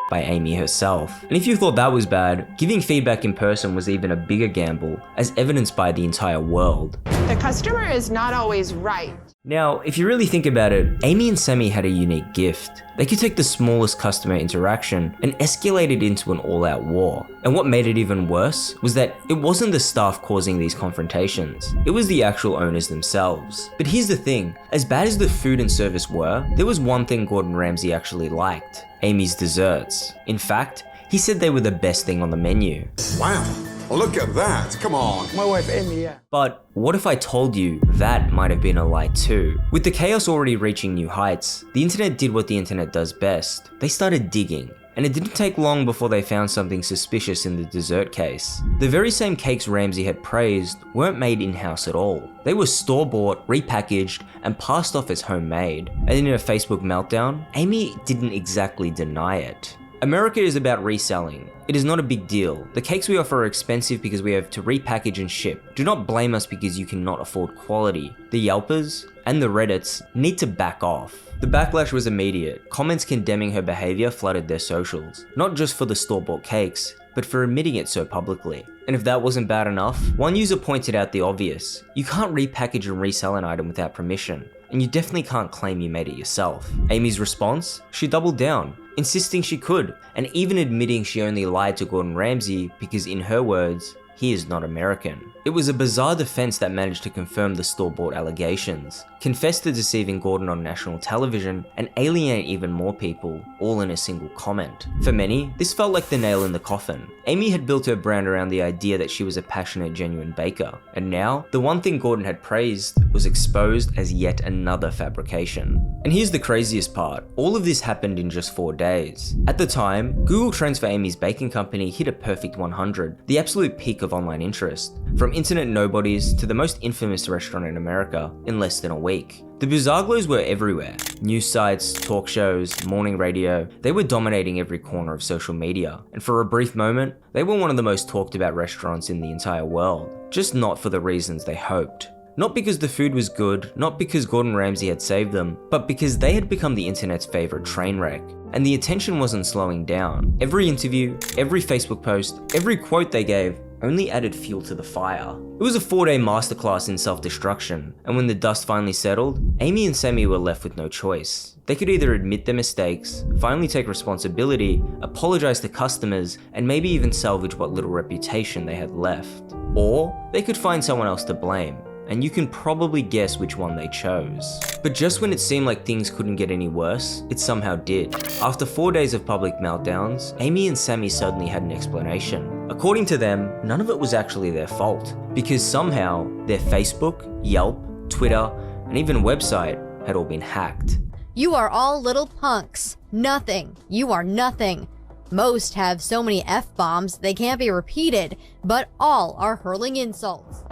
by Amy herself. And if you thought that was bad, giving feedback in person was even a bigger gamble, as evidenced by the entire world. The customer is not always right. Now, if you really think about it, Amy and Sammy had a unique gift. They could take the smallest customer interaction and escalate it into an all-out war. And what made it even worse was that it wasn't the staff causing these confrontations, it was the actual owners themselves. But here's the thing, as bad as the food and service were, there was one thing Gordon Ramsay actually liked: Amy's desserts. In fact, he said they were the best thing on the menu. Wow. Well, look at that. Come on. My wife, Amy, yeah. But what if I told you that might have been a lie too? With the chaos already reaching new heights, the internet did what the internet does best. They started digging. And it didn't take long before they found something suspicious in the dessert case. The very same cakes Ramsay had praised weren't made in-house at all. They were store-bought, repackaged, and passed off as homemade. And in a Facebook meltdown, Amy didn't exactly deny it. America is about reselling. It is not a big deal. The cakes we offer are expensive because we have to repackage and ship. Do not blame us because you cannot afford quality. The Yelpers and the Reddits need to back off. The backlash was immediate. Comments condemning her behavior flooded their socials, not just for the store-bought cakes, but for admitting it so publicly. And if that wasn't bad enough, one user pointed out the obvious. You can't repackage and resell an item without permission, and you definitely can't claim you made it yourself. Amy's response? She doubled down, insisting she could, and even admitting she only lied to Gordon Ramsay because, in her words, he is not American. It was a bizarre defense that managed to confirm the store-bought allegations, confess to deceiving Gordon on national television, and alienate even more people, all in a single comment. For many, this felt like the nail in the coffin. Amy had built her brand around the idea that she was a passionate, genuine baker, and now, the one thing Gordon had praised was exposed as yet another fabrication. And here's the craziest part, all of this happened in just 4 days. At the time, Google Trends for Amy's baking company hit a perfect 100, the absolute peak of online interest, from internet nobodies to the most infamous restaurant in America, in less than a week. The Bizarglos were everywhere. News sites, talk shows, morning radio, they were dominating every corner of social media. And for a brief moment, they were one of the most talked about restaurants in the entire world, just not for the reasons they hoped. Not because the food was good, not because Gordon Ramsay had saved them, but because they had become the internet's favorite train wreck. And the attention wasn't slowing down. Every interview, every Facebook post, every quote they gave only added fuel to the fire. It was a 4-day masterclass in self-destruction, and when the dust finally settled, Amy and Sammy were left with no choice. They could either admit their mistakes, finally take responsibility, apologize to customers, and maybe even salvage what little reputation they had left. Or they could find someone else to blame. And you can probably guess which one they chose. But just when it seemed like things couldn't get any worse, it somehow did. After 4 days of public meltdowns, Amy and Sammy suddenly had an explanation. According to them, none of it was actually their fault, because somehow their Facebook, Yelp, Twitter, and even website had all been hacked. You are all little punks. Nothing. You are nothing. Most have so many F-bombs they can't be repeated, but all are hurling insults.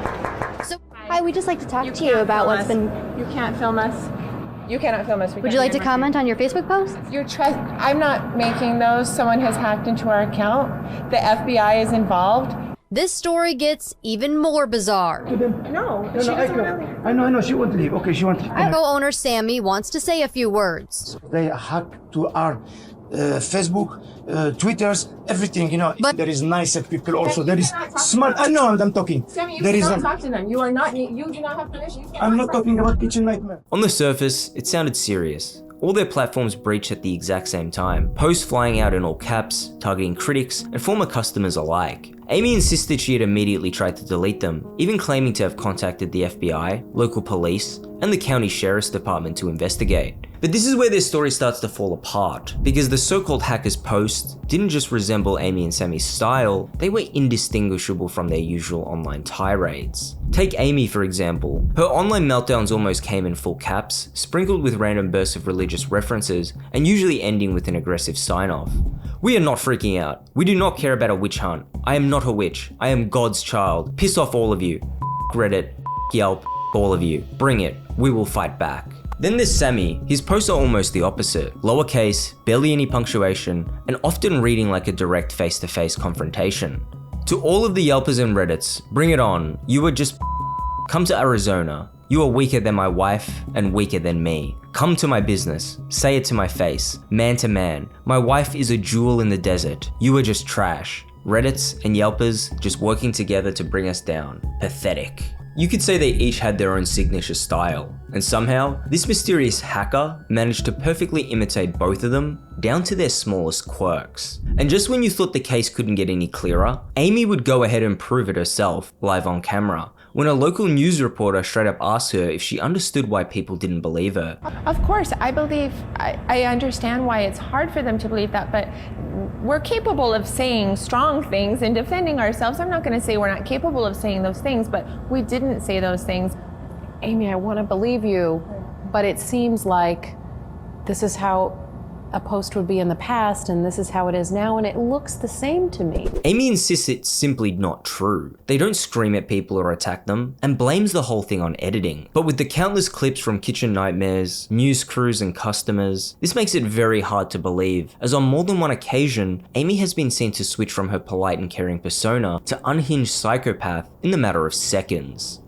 Hi, we'd just like to talk to you about what's been... You can't film us. You cannot film us. Would you like to comment on your Facebook post? I'm not making those. Someone has hacked into our account. The FBI is involved. This story gets even more bizarre. No, I know, she won't leave. Okay, she won't leave. Co-owner Sammy wants to say a few words. They hacked to our Facebook, Twitters, everything, you know. But there is nicer people also. There is smart. I know I'm talking. Sammy, you cannot talk to them. You do not have permission. I'm not talking about kitchen nightmare. On the surface, it sounded serious. All their platforms breached at the exact same time, posts flying out in all caps, targeting critics and former customers alike. Amy insisted she had immediately tried to delete them, even claiming to have contacted the FBI, local police, and the county sheriff's department to investigate. But this is where their story starts to fall apart, because the so-called hackers' posts didn't just resemble Amy and Sammy's style, they were indistinguishable from their usual online tirades. Take Amy for example. Her online meltdowns almost came in full caps, sprinkled with random bursts of religious references, and usually ending with an aggressive sign-off. We are not freaking out. We do not care about a witch hunt. I am not a witch. I am God's child. Piss off all of you. Reddit, Yelp, all of you, bring it, we will fight back. Then there's Sammy. His posts are almost the opposite. Lowercase, barely any punctuation, and often reading like a direct face-to-face confrontation. To all of the Yelpers and Reddits, bring it on. You are just come to Arizona. You are weaker than my wife and weaker than me. Come to my business. Say it to my face. Man to man. My wife is a jewel in the desert. You are just trash. Reddits and Yelpers just working together to bring us down. Pathetic. You could say they each had their own signature style, and somehow, this mysterious hacker managed to perfectly imitate both of them down to their smallest quirks. And just when you thought the case couldn't get any clearer, Amy would go ahead and prove it herself, live on camera, when a local news reporter straight up asked her if she understood why people didn't believe her. Of course, I understand why it's hard for them to believe that, but we're capable of saying strong things and defending ourselves. I'm not going to say we're not capable of saying those things, but we didn't say those things. Amy, I want to believe you, but it seems like this is how a post would be in the past, and this is how it is now, and it looks the same to me. Amy insists it's simply not true. They don't scream at people or attack them, and blames the whole thing on editing. But with the countless clips from kitchen nightmares, news crews, and customers, this makes it very hard to believe, as on more than one occasion, Amy has been seen to switch from her polite and caring persona to unhinged psychopath in the matter of seconds.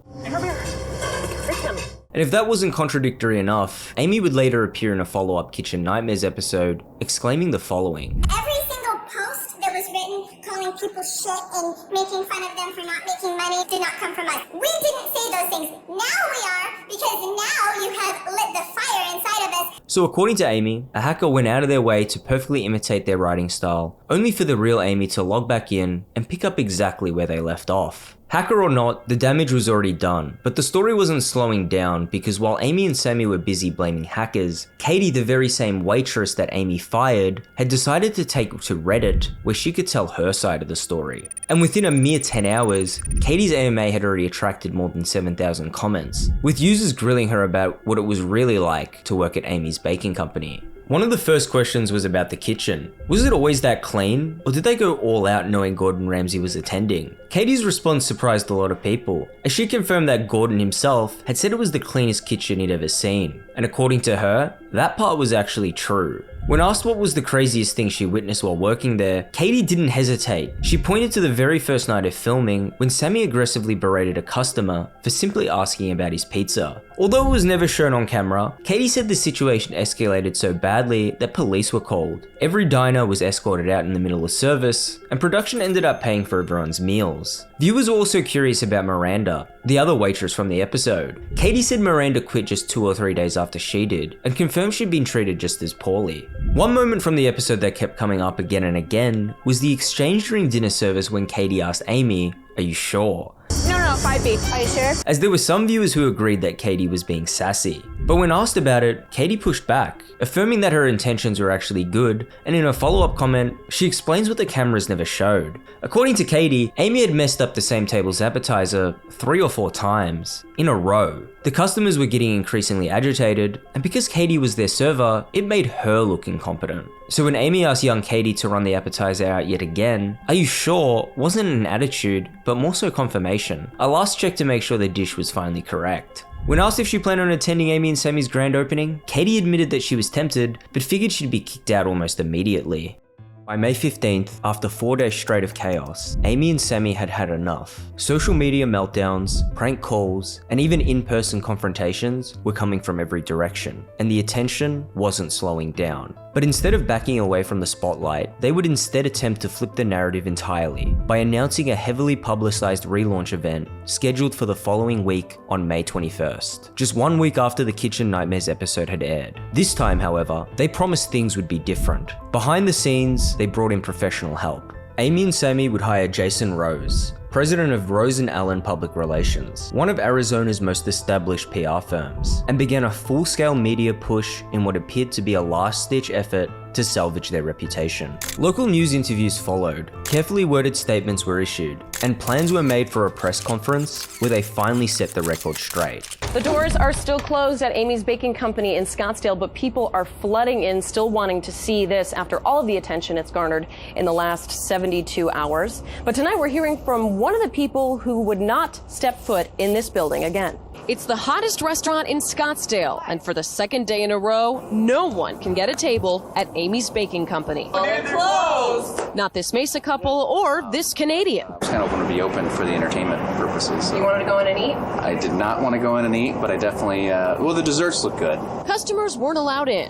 And if that wasn't contradictory enough, Amy would later appear in a follow-up Kitchen Nightmares episode, exclaiming the following. Every single post that was written calling people shit and making fun of them for not making money did not come from us. We didn't say those things. Now we are, because now you have lit the fire inside of us. So according to Amy, a hacker went out of their way to perfectly imitate their writing style, only for the real Amy to log back in and pick up exactly where they left off. Hacker or not, the damage was already done, but the story wasn't slowing down because while Amy and Sammy were busy blaming hackers, Katie, the very same waitress that Amy fired, had decided to take to Reddit where she could tell her side of the story. And within a mere 10 hours, Katie's AMA had already attracted more than 7,000 comments, with users grilling her about what it was really like to work at Amy's baking company. One of the first questions was about the kitchen. Was it always that clean, or did they go all out knowing Gordon Ramsay was attending? Katie's response surprised a lot of people, as she confirmed that Gordon himself had said it was the cleanest kitchen he'd ever seen. And according to her, that part was actually true. When asked what was the craziest thing she witnessed while working there, Katie didn't hesitate. She pointed to the very first night of filming when Sammy aggressively berated a customer for simply asking about his pizza. Although it was never shown on camera, Katie said the situation escalated so badly that police were called. Every diner was escorted out in the middle of service, and production ended up paying for everyone's meals. Viewers were also curious about Miranda, the other waitress from the episode. Katie said Miranda quit just 2 or 3 days after she did, and confirmed she'd been treated just as poorly. One moment from the episode that kept coming up again and again was the exchange during dinner service when Katie asked Amy, "Are you sure?" No, 5 beef. Are you sure? As there were some viewers who agreed that Katie was being sassy. But when asked about it, Katie pushed back, affirming that her intentions were actually good, and in a follow-up comment, she explains what the cameras never showed. According to Katie, Amy had messed up the same table's appetizer 3 or 4 times, in a row. The customers were getting increasingly agitated, and because Katie was their server, it made her look incompetent. So when Amy asked young Katie to run the appetizer out yet again, "Are you sure?" wasn't an attitude, but more so confirmation. A last check to make sure the dish was finally correct. When asked if she planned on attending Amy and Sammy's grand opening, Katie admitted that she was tempted, but figured she'd be kicked out almost immediately. By May 15th, after 4 days straight of chaos, Amy and Sammy had had enough. Social media meltdowns, prank calls, and even in-person confrontations were coming from every direction, and the attention wasn't slowing down. But instead of backing away from the spotlight, they would instead attempt to flip the narrative entirely by announcing a heavily publicized relaunch event scheduled for the following week on May 21st, just 1 week after the Kitchen Nightmares episode had aired. This time, however, they promised things would be different. Behind the scenes, they brought in professional help. Amy and Sammy would hire Jason Rose, president of Rose & Allen Public Relations, one of Arizona's most established PR firms, and began a full-scale media push in what appeared to be a last-ditch effort to salvage their reputation. Local news interviews followed, carefully worded statements were issued, and plans were made for a press conference where they finally set the record straight. The doors are still closed at Amy's Baking Company in Scottsdale, but people are flooding in, still wanting to see this after all of the attention it's garnered in the last 72 hours. But tonight we're hearing from one of the people who would not step foot in this building again. It's the hottest restaurant in Scottsdale, and for the second day in a row, no one can get a table at Amy's Baking Company. They're closed! Not this Mesa couple or this Canadian. I was kind of hoping to be open for the entertainment purposes. You wanted to go in and eat? I did not want to go in and eat, but I definitely, well, the desserts look good. Customers weren't allowed in,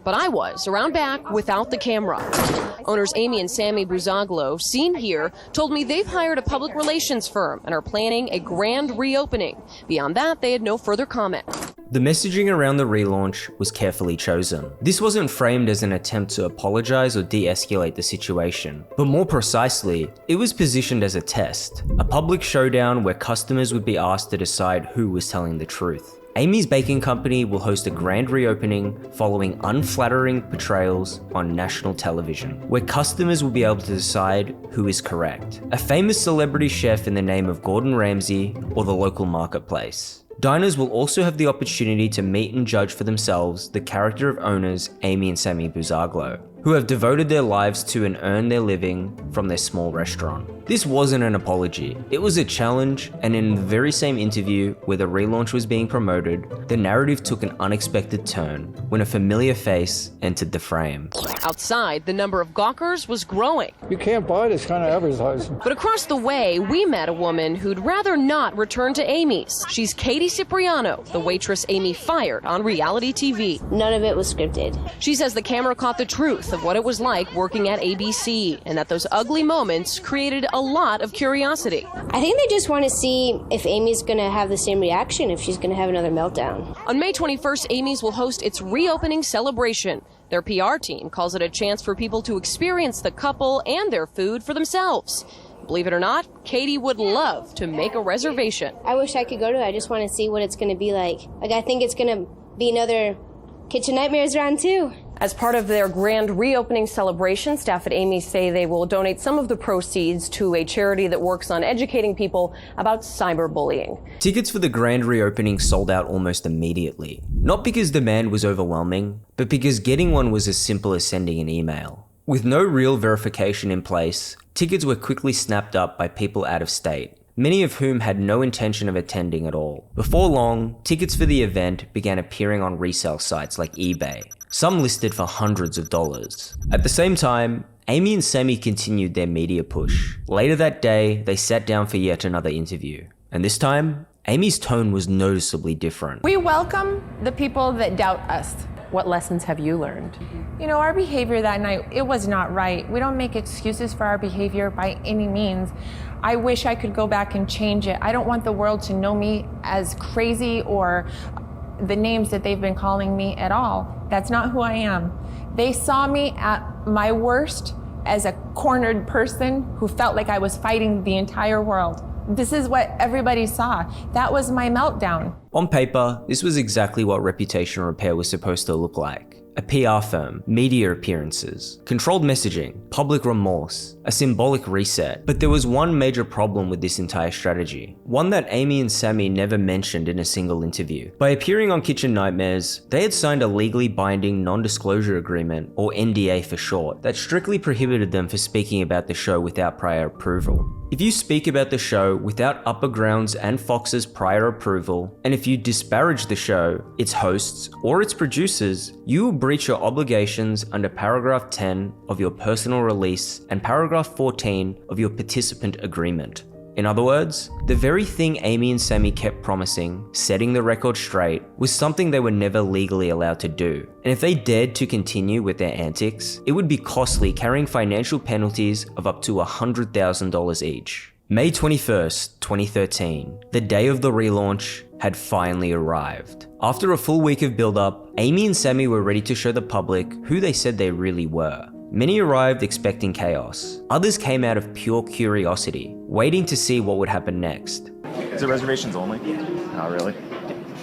but I was around back without the camera. Owners Amy and Sammy Buzaglo, seen here, told me they've hired a public relations firm and are planning a grand reopening. Beyond that, they had no further comment. The messaging around the relaunch was carefully chosen. This wasn't framed as an attempt to apologize or de-escalate the situation, but more precisely, it was positioned as a test, a public showdown where customers would be asked to decide who was telling the truth. Amy's Baking Company will host a grand reopening following unflattering portrayals on national television, where customers will be able to decide who is correct. A famous celebrity chef in the name of Gordon Ramsay or the local marketplace. Diners will also have the opportunity to meet and judge for themselves the character of owners Amy and Sammy Buzaglo, who have devoted their lives to and earn their living from their small restaurant. This wasn't an apology, it was a challenge, and in the very same interview where the relaunch was being promoted, the narrative took an unexpected turn when a familiar face entered the frame. Outside, the number of gawkers was growing. You can't buy this kind of advertising. But across the way, we met a woman who'd rather not return to Amy's. She's Katie Cipriano, the waitress Amy fired on reality TV. None of it was scripted. She says the camera caught the truth of what it was like working at ABC, and that those ugly moments created a lot of curiosity. I think they just want to see if Amy's going to have the same reaction, if she's going to have another meltdown. On May 21st, Amy's will host its reopening celebration. Their PR team calls it a chance for people to experience the couple and their food for themselves. Believe it or not, Katie would love to make a reservation. I wish I could go to it. I just want to see what it's going to be like. I think it's going to be another Kitchen Nightmares round 2. As part of their grand reopening celebration, staff at Amy's say they will donate some of the proceeds to a charity that works on educating people about cyberbullying. Tickets for the grand reopening sold out almost immediately. Not because demand was overwhelming, but because getting one was as simple as sending an email. With no real verification in place, tickets were quickly snapped up by people out of state, many of whom had no intention of attending at all. Before long, tickets for the event began appearing on resale sites like eBay, some listed for hundreds of dollars. At the same time, Amy and Sammy continued their media push. Later that day, they sat down for yet another interview. And this time, Amy's tone was noticeably different. We welcome the people that doubt us. What lessons have you learned? You know, our behavior that night, it was not right. We don't make excuses for our behavior by any means. I wish I could go back and change it. I don't want the world to know me as crazy or the names that they've been calling me at all. That's not who I am. They saw me at my worst as a cornered person who felt like I was fighting the entire world. This is what everybody saw. That was my meltdown. On paper, this was exactly what reputation repair was supposed to look like. A PR firm, media appearances, controlled messaging, public remorse, a symbolic reset. But there was one major problem with this entire strategy, one that Amy and Sammy never mentioned in a single interview. By appearing on Kitchen Nightmares, they had signed a legally binding non-disclosure agreement, or NDA for short, that strictly prohibited them from speaking about the show without prior approval. If you speak about the show without Upper Grounds and Fox's prior approval, and if you disparage the show, its hosts, or its producers, you will breach your obligations under paragraph 10 of your personal release and paragraph 14 of your participant agreement. In other words, the very thing Amy and Sammy kept promising, setting the record straight, was something they were never legally allowed to do. And if they dared to continue with their antics, it would be costly, carrying financial penalties of up to $100,000 each. May 21st, 2013, the day of the relaunch, had finally arrived. After a full week of build-up, Amy and Sammy were ready to show the public who they said they really were. Many arrived expecting chaos. Others came out of pure curiosity, waiting to see what would happen next. Is it reservations only? Not really.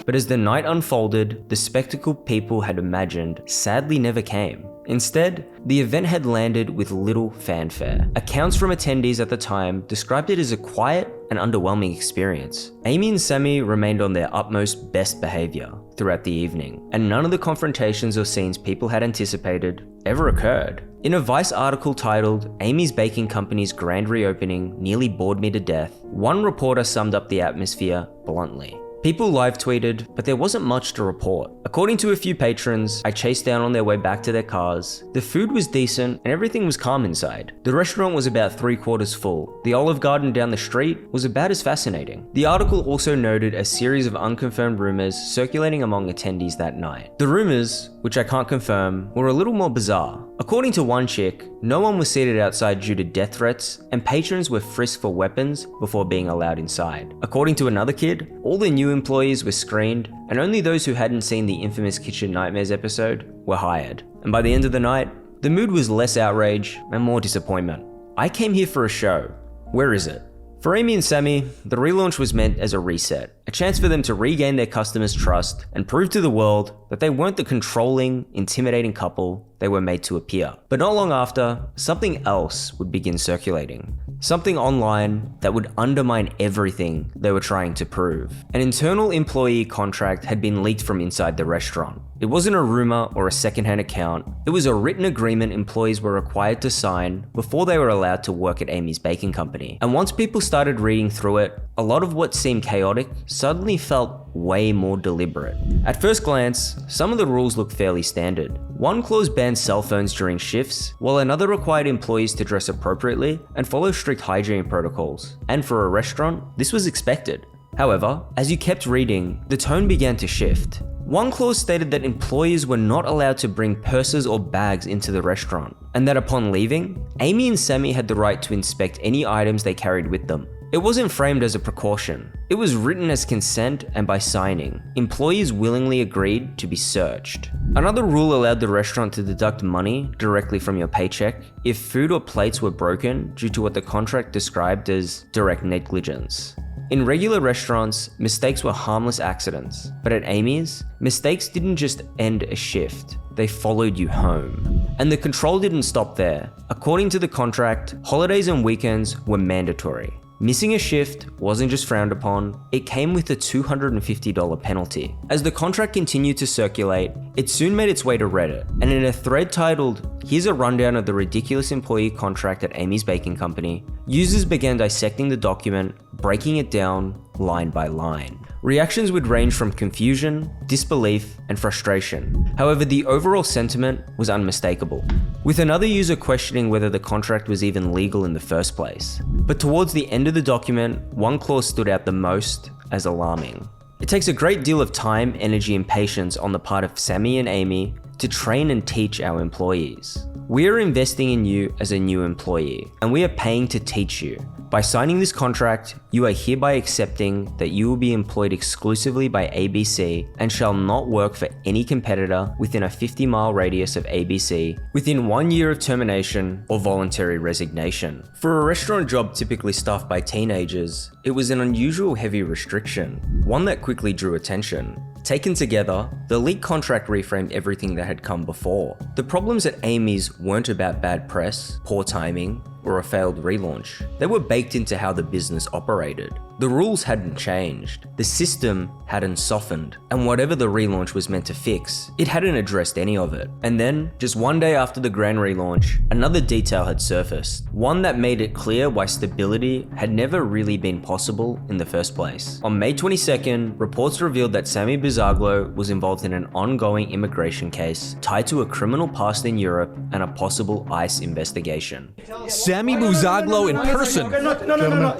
But as the night unfolded, the spectacle people had imagined sadly never came. Instead, the event had landed with little fanfare. Accounts from attendees at the time described it as a quiet and underwhelming experience. Amy and Sammy remained on their utmost best behavior throughout the evening, and none of the confrontations or scenes people had anticipated ever occurred. In a Vice article titled, "Amy's Baking Company's Grand Reopening Nearly Bored Me to Death," one reporter summed up the atmosphere bluntly. People live tweeted, but there wasn't much to report. According to a few patrons I chased down on their way back to their cars, the food was decent and everything was calm inside. The restaurant was about 3/4 full. The Olive Garden down the street was about as fascinating. The article also noted a series of unconfirmed rumors circulating among attendees that night. The rumors, which I can't confirm, were a little more bizarre. According to one chick, no one was seated outside due to death threats, and patrons were frisked for weapons before being allowed inside. According to another kid, all the new employees were screened, and only those who hadn't seen the infamous Kitchen Nightmares episode were hired. And by the end of the night, the mood was less outrage and more disappointment. I came here for a show. Where is it? For Amy and Sammy, the relaunch was meant as a reset, a chance for them to regain their customers' trust and prove to the world that they weren't the controlling, intimidating couple they were made to appear. But not long after, something else would begin circulating. Something online that would undermine everything they were trying to prove. An internal employee contract had been leaked from inside the restaurant. It wasn't a rumor or a secondhand account. It was a written agreement employees were required to sign before they were allowed to work at Amy's baking company. And once people started reading through it, a lot of what seemed chaotic suddenly felt way more deliberate. At first glance, some of the rules looked fairly standard. One clause banned cell phones during shifts, while another required employees to dress appropriately and follow strict hygiene protocols. And for a restaurant, this was expected. However, as you kept reading, the tone began to shift. One clause stated that employees were not allowed to bring purses or bags into the restaurant, and that upon leaving, Amy and Sammy had the right to inspect any items they carried with them. It wasn't framed as a precaution. It was written as consent, and by signing, employees willingly agreed to be searched. Another rule allowed the restaurant to deduct money directly from your paycheck if food or plates were broken due to what the contract described as direct negligence. In regular restaurants, mistakes were harmless accidents, but at Amy's, mistakes didn't just end a shift, they followed you home. And the control didn't stop there. According to the contract, holidays and weekends were mandatory. Missing a shift wasn't just frowned upon, it came with a $250 penalty. As the contract continued to circulate, it soon made its way to Reddit, and in a thread titled, "Here's a rundown of the ridiculous employee contract at Amy's Baking Company," users began dissecting the document, breaking it down line by line. Reactions would range from confusion, disbelief, and frustration. However, the overall sentiment was unmistakable, with another user questioning whether the contract was even legal in the first place. But towards the end of the document, one clause stood out the most as alarming. It takes a great deal of time, energy, and patience on the part of Sammy and Amy to train and teach our employees. We are investing in you as a new employee, and we are paying to teach you. By signing this contract, you are hereby accepting that you will be employed exclusively by ABC and shall not work for any competitor within a 50-mile radius of ABC within 1 year of termination or voluntary resignation. For a restaurant job typically staffed by teenagers, it was an unusual heavy restriction, one that quickly drew attention. Taken together, the leaked contract reframed everything that had come before. The problems at Amy's weren't about bad press, poor timing, or a failed relaunch. They were baked into how the business operated. The rules hadn't changed, the system hadn't softened, and whatever the relaunch was meant to fix, it hadn't addressed any of it. And then, just one day after the grand relaunch, another detail had surfaced, one that made it clear why stability had never really been possible in the first place. On May 22nd, reports revealed that Sammy Buzaglo was involved in an ongoing immigration case tied to a criminal past in Europe and a possible ICE investigation. Sammy Buzaglo in person.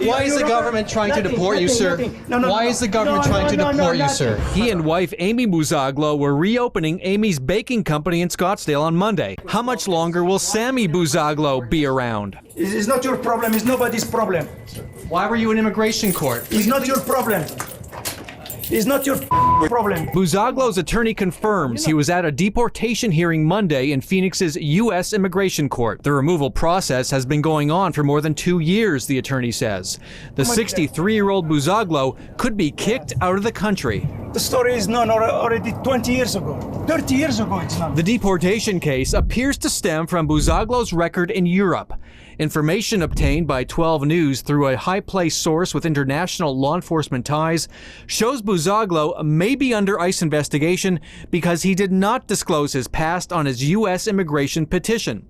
Why is the government trying to deport you, sir? Why is the government trying to deport you, sir? He and wife Amy Buzaglo were reopening Amy's Baking Company in Scottsdale on Monday. How much longer will Sammy Buzaglo be around? It's not your problem. It's nobody's problem. Why were you in immigration court? It's not your problem. It's not your problem. Buzaglo's attorney confirms he was at a deportation hearing Monday in Phoenix's U.S. immigration court. The removal process has been going on for more than 2 years, the attorney says. The 63-year-old Buzaglo could be kicked out of the country. The story is known already 20 years ago. 30 years ago it's known. The deportation case appears to stem from Buzaglo's record in Europe. Information obtained by 12 News through a high-placed source with international law enforcement ties shows Buzaglo may be under ICE investigation because he did not disclose his past on his U.S. immigration petition.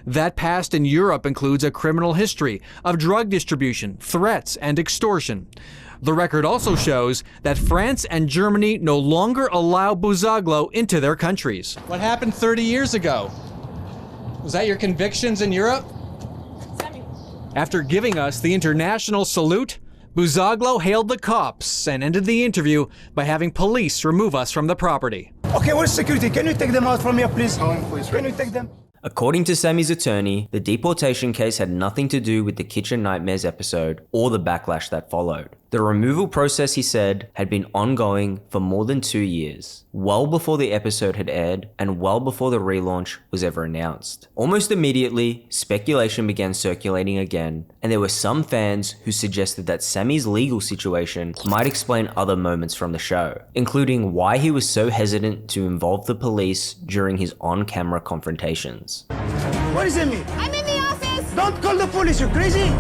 That past in Europe includes a criminal history of drug distribution, threats, and extortion. The record also shows that France and Germany no longer allow Buzaglo into their countries. What happened 30 years ago? Was that your convictions in Europe? After giving us the international salute, Buzaglo hailed the cops and ended the interview by having police remove us from the property. Okay, where's security? Can you take them out from here, please? Can you take them? According to Sammy's attorney, the deportation case had nothing to do with the Kitchen Nightmares episode or the backlash that followed. The removal process, he said, had been ongoing for more than 2 years, well before the episode had aired and well before the relaunch was ever announced. Almost immediately, speculation began circulating again, and there were some fans who suggested that Sammy's legal situation might explain other moments from the show, including why he was so hesitant to involve the police during his on-camera confrontations. Where is Amy? I'm in the office! Don't call the police, you crazy?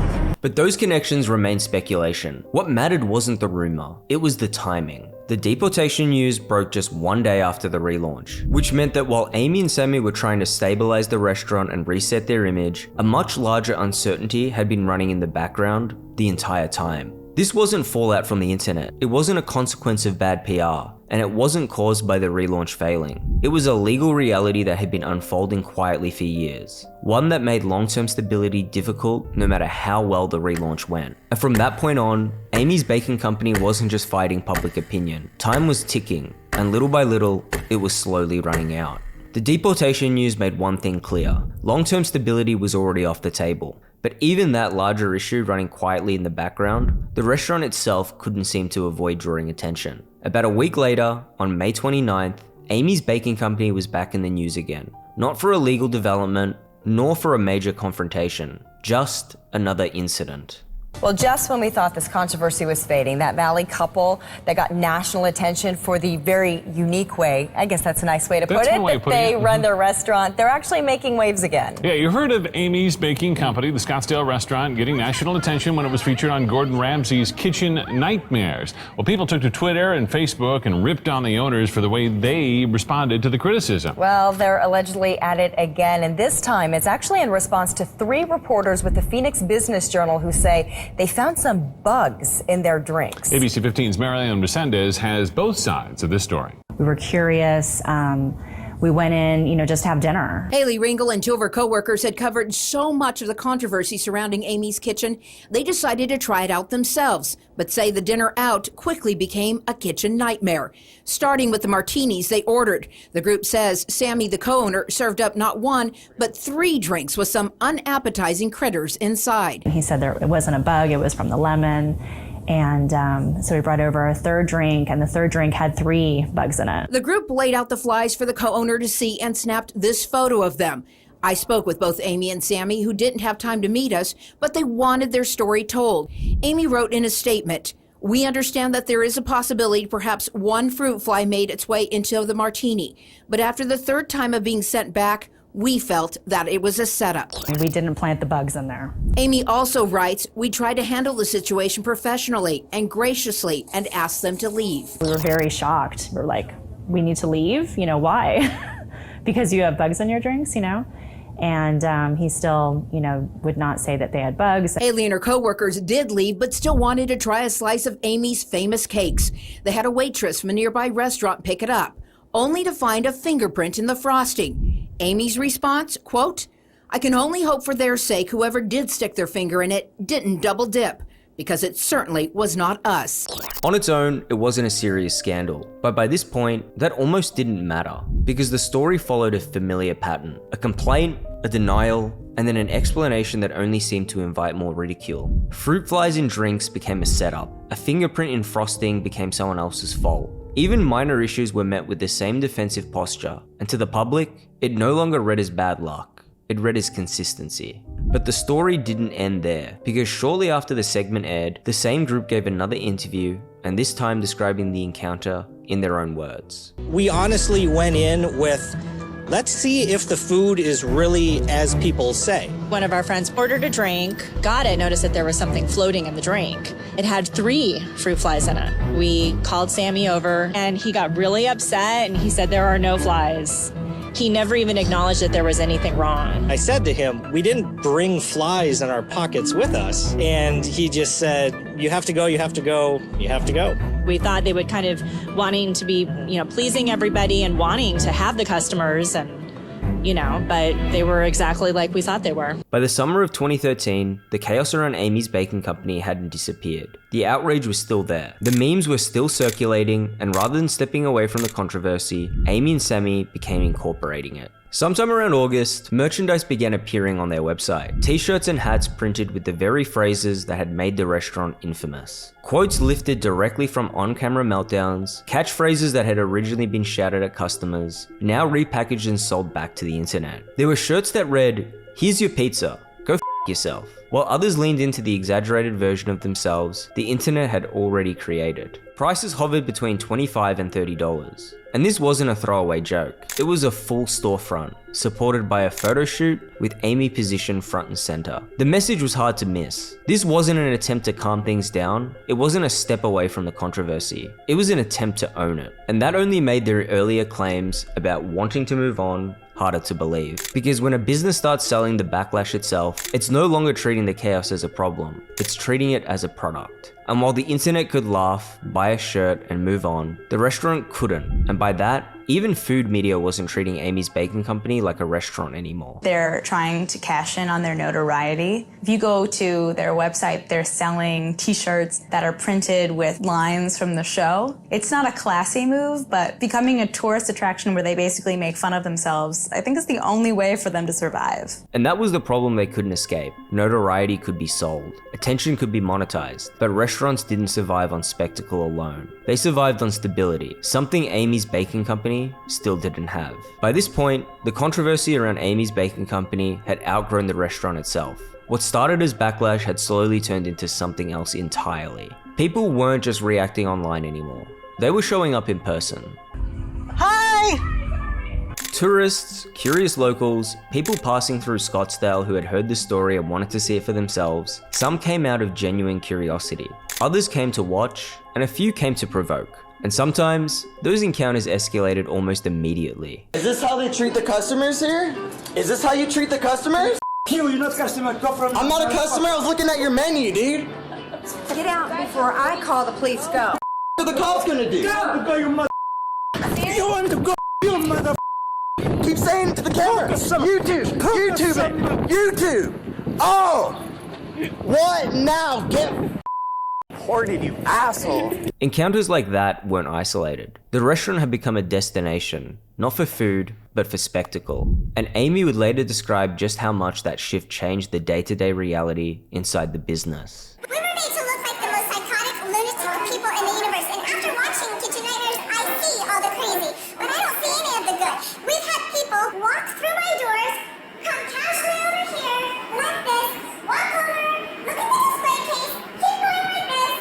But those connections remain speculation. What mattered wasn't the rumor, it was the timing. The deportation news broke just one day after the relaunch, which meant that while Amy and Sammy were trying to stabilize the restaurant and reset their image, a much larger uncertainty had been running in the background the entire time. This wasn't fallout from the internet, it wasn't a consequence of bad PR, and it wasn't caused by the relaunch failing. It was a legal reality that had been unfolding quietly for years, one that made long-term stability difficult no matter how well the relaunch went. And from that point on, Amy's baking company wasn't just fighting public opinion. Time was ticking, and little by little, it was slowly running out. The deportation news made one thing clear: long-term stability was already off the table. But even that larger issue running quietly in the background, the restaurant itself couldn't seem to avoid drawing attention. About a week later, on May 29th, Amy's baking company was back in the news again. Not for a legal development, nor for a major confrontation, just another incident. Well, just when we thought this controversy was fading, that Valley couple that got national attention for the very unique way, I guess that's a nice way to put it, that they run their restaurant, they're actually making waves again. Yeah, you heard of Amy's Baking Company, the Scottsdale restaurant, getting national attention when it was featured on Gordon Ramsay's Kitchen Nightmares. Well, people took to Twitter and Facebook and ripped on the owners for the way they responded to the criticism. Well, they're allegedly at it again, and this time it's actually in response to 3 reporters with the Phoenix Business Journal who say they found some bugs in their drinks. ABC 15's Marianne Resendez has both sides of this story. We were curious. We went in, just to have dinner. Haley Ringel and 2 of her co-workers had covered so much of the controversy surrounding Amy's Kitchen, they decided to try it out themselves, but say the dinner out quickly became a kitchen nightmare. Starting with the martinis they ordered. The group says Sammy, the co-owner, served up not 1, but 3 drinks with some unappetizing critters inside. He said it wasn't a bug, it was from the lemon. And so we brought over a 3rd drink, and the 3rd drink had 3 bugs in it. The group laid out the flies for the co-owner to see and snapped this photo of them. I spoke with both Amy and Sammy, who didn't have time to meet us, but they wanted their story told. Amy wrote in a statement, "We understand that there is a possibility perhaps 1 fruit fly made its way into the martini, but after the 3rd time of being sent back, we felt that it was a setup." We didn't plant the bugs in there. Amy also writes, "We tried to handle the situation professionally and graciously and asked them to leave." We were very shocked. We're like, we need to leave? Why? Because you have bugs in your drinks, And he still, would not say that they had bugs. Haley and her co-workers did leave, but still wanted to try a slice of Amy's famous cakes. They had a waitress from a nearby restaurant pick it up, only to find a fingerprint in the frosting. Amy's response, quote, "I can only hope for their sake whoever did stick their finger in it didn't double dip, because it certainly was not us." On its own, it wasn't a serious scandal, but by this point, that almost didn't matter, because the story followed a familiar pattern: a complaint, a denial, and then an explanation that only seemed to invite more ridicule. Fruit flies in drinks became a setup. A fingerprint in frosting became someone else's fault. Even minor issues were met with the same defensive posture, and to the public, it no longer read as bad luck, it read as consistency. But the story didn't end there, because shortly after the segment aired, the same group gave another interview, and this time describing the encounter in their own words. We honestly went in with, let's see if the food is really as people say. One of our friends ordered a drink, got it, noticed that there was something floating in the drink. It had 3 fruit flies in it. We called Sammy over and he got really upset and he said there are no flies. He never even acknowledged that there was anything wrong. I said to him, we didn't bring flies in our pockets with us. And he just said, you have to go, you have to go, you have to go. We thought they would kind of wanting to be, pleasing everybody and wanting to have the customers and, but they were exactly like we thought they were. By the summer of 2013, the chaos around Amy's Baking Company hadn't disappeared. The outrage was still there. The memes were still circulating, and rather than stepping away from the controversy, Amy and Sammy became incorporating it. Sometime around August, merchandise began appearing on their website. T-shirts and hats printed with the very phrases that had made the restaurant infamous. Quotes lifted directly from on-camera meltdowns, catchphrases that had originally been shouted at customers, now repackaged and sold back to the internet. There were shirts that read, "Here's your pizza, go f*** yourself." While others leaned into the exaggerated version of themselves the internet had already created. Prices hovered between $25 and $30. And this wasn't a throwaway joke. It was a full storefront, supported by a photo shoot with Amy positioned front and center. The message was hard to miss. This wasn't an attempt to calm things down. It wasn't a step away from the controversy. It was an attempt to own it. And that only made their earlier claims about wanting to move on harder to believe. Because when a business starts selling the backlash itself, it's no longer treating the chaos as a problem. It's treating it as a product. And while the internet could laugh, buy a shirt, and move on, the restaurant couldn't. And by that, even food media wasn't treating Amy's Baking Company like a restaurant anymore. They're trying to cash in on their notoriety. If you go to their website, they're selling t-shirts that are printed with lines from the show. It's not a classy move, but becoming a tourist attraction where they basically make fun of themselves, I think is the only way for them to survive. And that was the problem they couldn't escape. Notoriety could be sold. Attention could be monetized. But restaurants didn't survive on spectacle alone. They survived on stability, something Amy's Baking Company still didn't have. By this point, the controversy around Amy's Baking Company had outgrown the restaurant itself. What started as backlash had slowly turned into something else entirely. People weren't just reacting online anymore. They were showing up in person. Hi! Tourists, curious locals, people passing through Scottsdale who had heard the story and wanted to see it for themselves. Some came out of genuine curiosity. Others came to watch, and a few came to provoke. And sometimes, those encounters escalated almost immediately. Is this how they treat the customers here? Is this how you treat the customers? You're not a customer. I'm not a customer. I was looking at your menu, dude. Get out before I call the police. Go. What are the cops gonna do? Go, you mother. You want to go, you mother. Keep saying it to the camera. YouTube. YouTube. Oh. What now? Get reported, you asshole. Encounters like that weren't isolated. The restaurant had become a destination, not for food, but for spectacle. And Amy would later describe just how much that shift changed the day-to-day reality inside the business. We were made to look like the most psychotic, lunatic people in the universe, and after watching Kitchen Nightmares, I see all the crazy, but I don't see any of the good. We've had people walk through my doors, come casually over here, like this, walk over, look at the display case, keep going like this,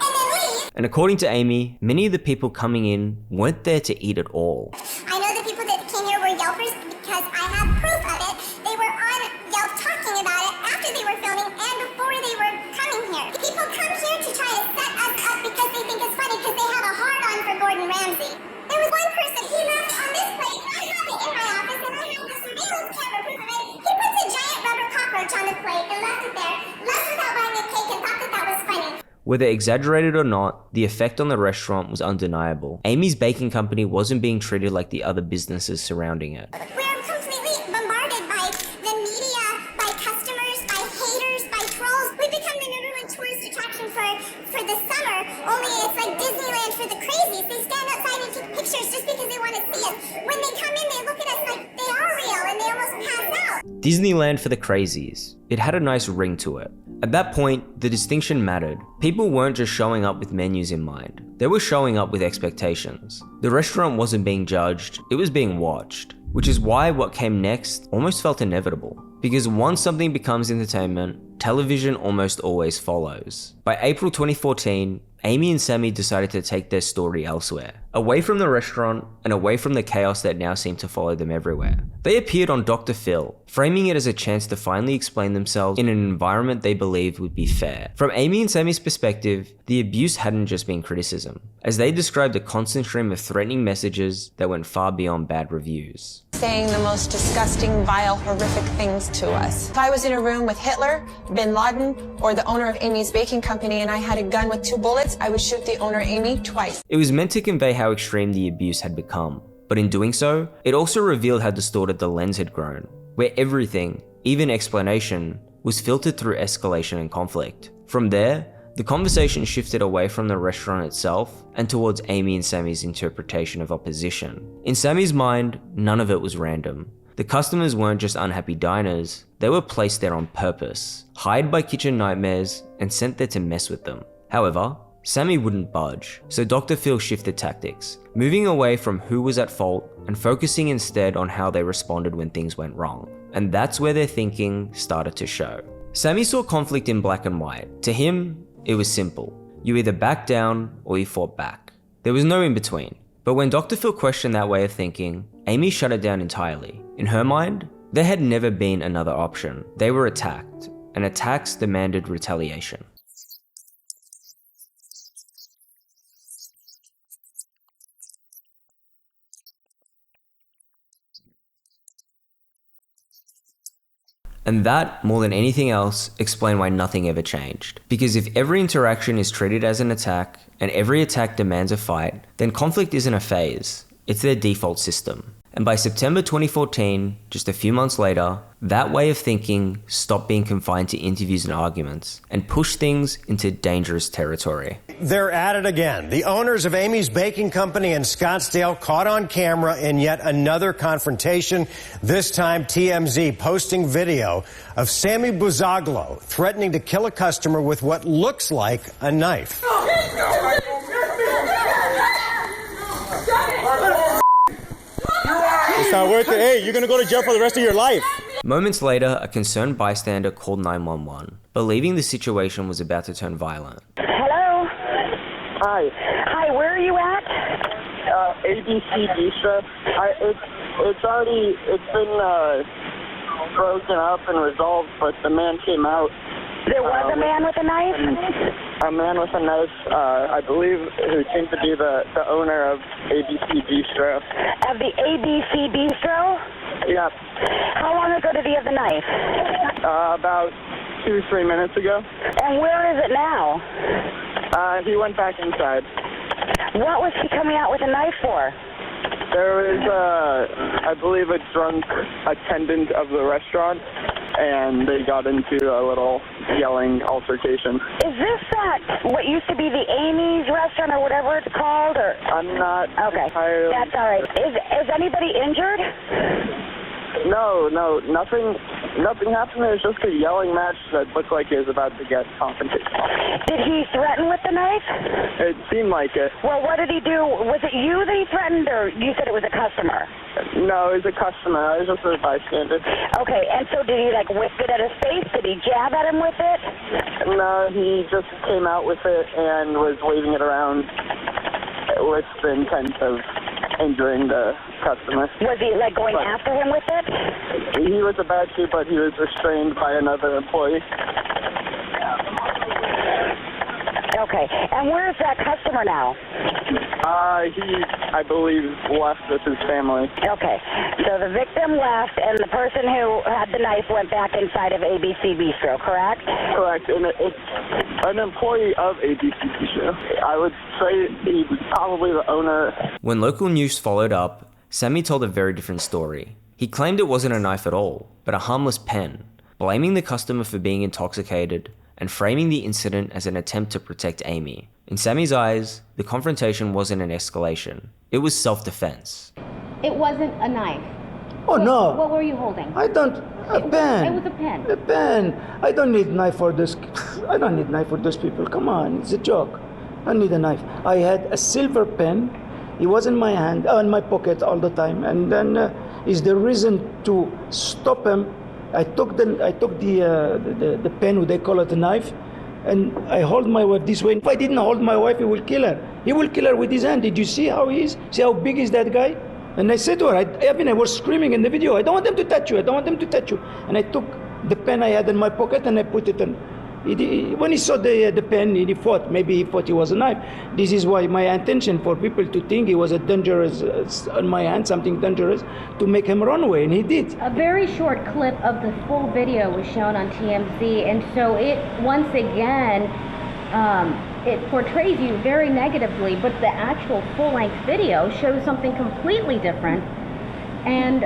and then leave. And according to Amy, many of the people coming in weren't there to eat at all. I know the people that came here were Yelpers because I have proof of it. They were on Yelp talking about it after they were filming and before they were coming here. People come here to try to set us up because they think it's funny because they have a hard-on for Gordon Ramsay. There was one person, he left on this plate. I have it in my office and I have the surveillance camera proof of it. He puts a giant rubber cockroach on the plate and left it there, left without buying a cake and thought that that was funny. Whether exaggerated or not, the effect on the restaurant was undeniable. Amy's Baking Company wasn't being treated like the other businesses surrounding it. We're completely bombarded by the media, by customers, by haters, by trolls. We become the #1 tourist attraction for the summer, only it's like Disneyland for the crazies. They stand outside and take pictures just because they want to see us. When they come in, they look at us like they are real and they almost pass out. Disneyland for the crazies. It had a nice ring to it. At that point, the distinction mattered. People weren't just showing up with menus in mind. They were showing up with expectations. The restaurant wasn't being judged, it was being watched. Which is why what came next almost felt inevitable. Because once something becomes entertainment, television almost always follows. By April 2014, Amy and Sammy decided to take their story elsewhere. away from the restaurant and away from the chaos that now seemed to follow them everywhere. They appeared on Dr. Phil, framing it as a chance to finally explain themselves in an environment they believed would be fair. From Amy and Sammy's perspective, the abuse hadn't just been criticism, as they described a constant stream of threatening messages that went far beyond bad reviews. Saying the most disgusting, vile, horrific things to us. If I was in a room with Hitler, bin Laden, or the owner of Amy's baking company and I had a gun with 2 bullets, I would shoot the owner, Amy, twice. It was meant to convey how extreme the abuse had become, but in doing so, it also revealed how distorted the lens had grown, where everything, even explanation, was filtered through escalation and conflict. From there, the conversation shifted away from the restaurant itself and towards Amy and Sammy's interpretation of opposition. In Sammy's mind, none of it was random. The customers weren't just unhappy diners, they were placed there on purpose, hired by kitchen nightmares, and sent there to mess with them. However, Sammy wouldn't budge, so Dr. Phil shifted tactics, moving away from who was at fault and focusing instead on how they responded when things went wrong. And that's where their thinking started to show. Sammy saw conflict in black and white. To him, it was simple. You either backed down or you fought back. There was no in between. But when Dr. Phil questioned that way of thinking, Amy shut it down entirely. In her mind, there had never been another option. They were attacked, and attacks demanded retaliation. And that, more than anything else, explained why nothing ever changed. Because if every interaction is treated as an attack, and every attack demands a fight, then conflict isn't a phase, it's their default system. And by September 2014, just a few months later, that way of thinking stopped being confined to interviews and arguments, and pushed things into dangerous territory. They're at it again. The owners of Amy's Baking Company in Scottsdale caught on camera in yet another confrontation, this time TMZ posting video of Sammy Buzaglo threatening to kill a customer with what looks like a knife. It's not worth it. Hey, you're gonna go to jail for the rest of your life. Moments later, a concerned bystander called 911, believing the situation was about to turn violent. Hello? Hi. Hi, where are you at? ABC Bistro. It's been broken up and resolved, but the man came out. There was a man with a knife? A man with a knife, I believe, who seemed to be the owner of ABC Bistro. Of the ABC Bistro? Yep. How long ago did he have the knife? About 2-3 minutes ago. And where is it now? He went back inside. What was he coming out with a knife for? There was, I believe, a drunk attendant of the restaurant, and they got into a little yelling altercation. Is this what used to be the Amy's restaurant or whatever it's called? Or I'm not entirely... That's all right. Is anybody injured? No, nothing happened. It was just a yelling match that looked like it was about to get confrontation. Did he threaten with the knife? It seemed like it. Well, what did he do? Was it you that he threatened, or you said it was a customer? No, it was a customer. I was just a bystander. Okay, and so did he, whip it at his face? Did he jab at him with it? No, he just came out with it and was waving it around with the intent of injuring the customer. Was he, going after him with it? He was about to, but he was restrained by another employee. Okay, and where is that customer now? He, I believe, left with his family. Okay, so the victim left, and the person who had the knife went back inside of ABC Bistro, correct? Correct, and it's an employee of ABC Bistro. I would say he's probably the owner. When local news followed up, Sammy told a very different story. He claimed it wasn't a knife at all, but a harmless pen, blaming the customer for being intoxicated and framing the incident as an attempt to protect Amy. In Sammy's eyes, the confrontation wasn't an escalation. It was self-defense. It wasn't a knife. Oh, no. What were you holding? A pen. It was a pen. A pen. I don't need knife for this. I don't need knife for those people. Come on, it's a joke. I don't need a knife. I had a silver pen. It was in my hand, in my pocket all the time. And then is the reason to stop him. I took the pen, they call it a knife, And I hold my wife this way. If I didn't hold my wife, he will kill her. He will kill her with his hand. Did you see how he is? See how big is that guy? And I said to her, I was screaming in the video, I don't want them to touch you. I don't want them to touch you. And I took the pen I had in my pocket and I put it in. When he saw the pen, he fought. Maybe he thought it was a knife. This is why my intention for people to think it was a dangerous, on my hand, something dangerous, to make him run away, and he did. A very short clip of the full video was shown on TMZ, and so it, once again, it portrays you very negatively, but the actual full-length video shows something completely different, and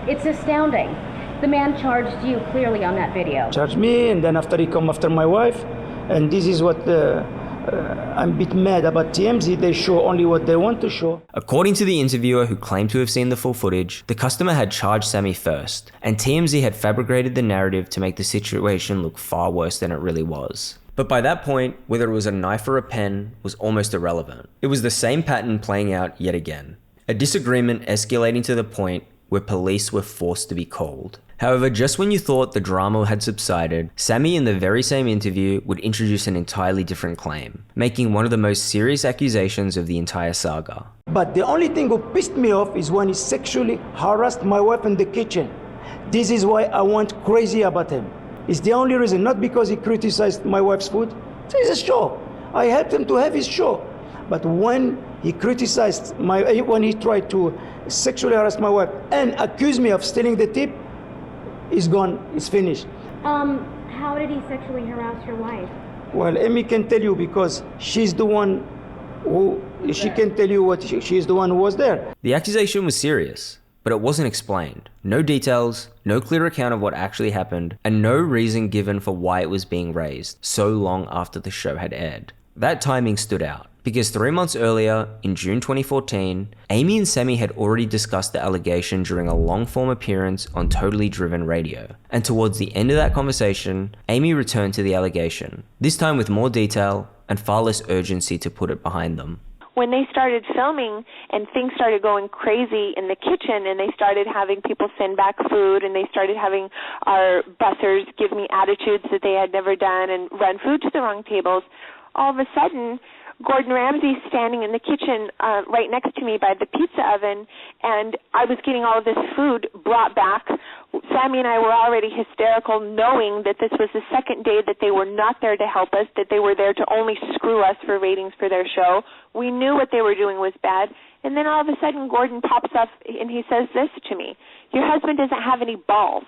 it's astounding. The man charged you clearly on that video. Charged me, and then after he come after my wife, and this is what I'm a bit mad about TMZ. They show only what they want to show. According to the interviewer who claimed to have seen the full footage, the customer had charged Sammy first, and TMZ had fabricated the narrative to make the situation look far worse than it really was. But by that point, whether it was a knife or a pen was almost irrelevant. It was the same pattern playing out yet again. A disagreement escalating to the point where police were forced to be called. However, just when you thought the drama had subsided, Sammy in the very same interview would introduce an entirely different claim, making one of the most serious accusations of the entire saga. But the only thing that pissed me off is when he sexually harassed my wife in the kitchen. This is why I went crazy about him. It's the only reason, not because he criticized my wife's food. It's a show. I helped him to have his show. But when he criticized when he tried to sexually harass my wife and accuse me of stealing the tip, it's gone, it's finished. How did he sexually harass your wife? Well, Amy can tell you because she's the one who, she can tell you what, she's the one who was there. The accusation was serious, but it wasn't explained. No details, no clear account of what actually happened, and no reason given for why it was being raised so long after the show had aired. That timing stood out, because 3 months earlier, in June 2014, Amy and Sammy had already discussed the allegation during a long-form appearance on Totally Driven Radio. And towards the end of that conversation, Amy returned to the allegation, this time with more detail and far less urgency to put it behind them. When they started filming and things started going crazy in the kitchen and they started having people send back food and they started having our bussers give me attitudes that they had never done and run food to the wrong tables, all of a sudden, Gordon Ramsay's standing in the kitchen right next to me by the pizza oven, and I was getting all of this food brought back. Sammy and I were already hysterical, knowing that this was the second day that they were not there to help us, that they were there to only screw us for ratings for their show. We knew what they were doing was bad, and then all of a sudden Gordon pops up and he says this to me, "Your husband doesn't have any balls."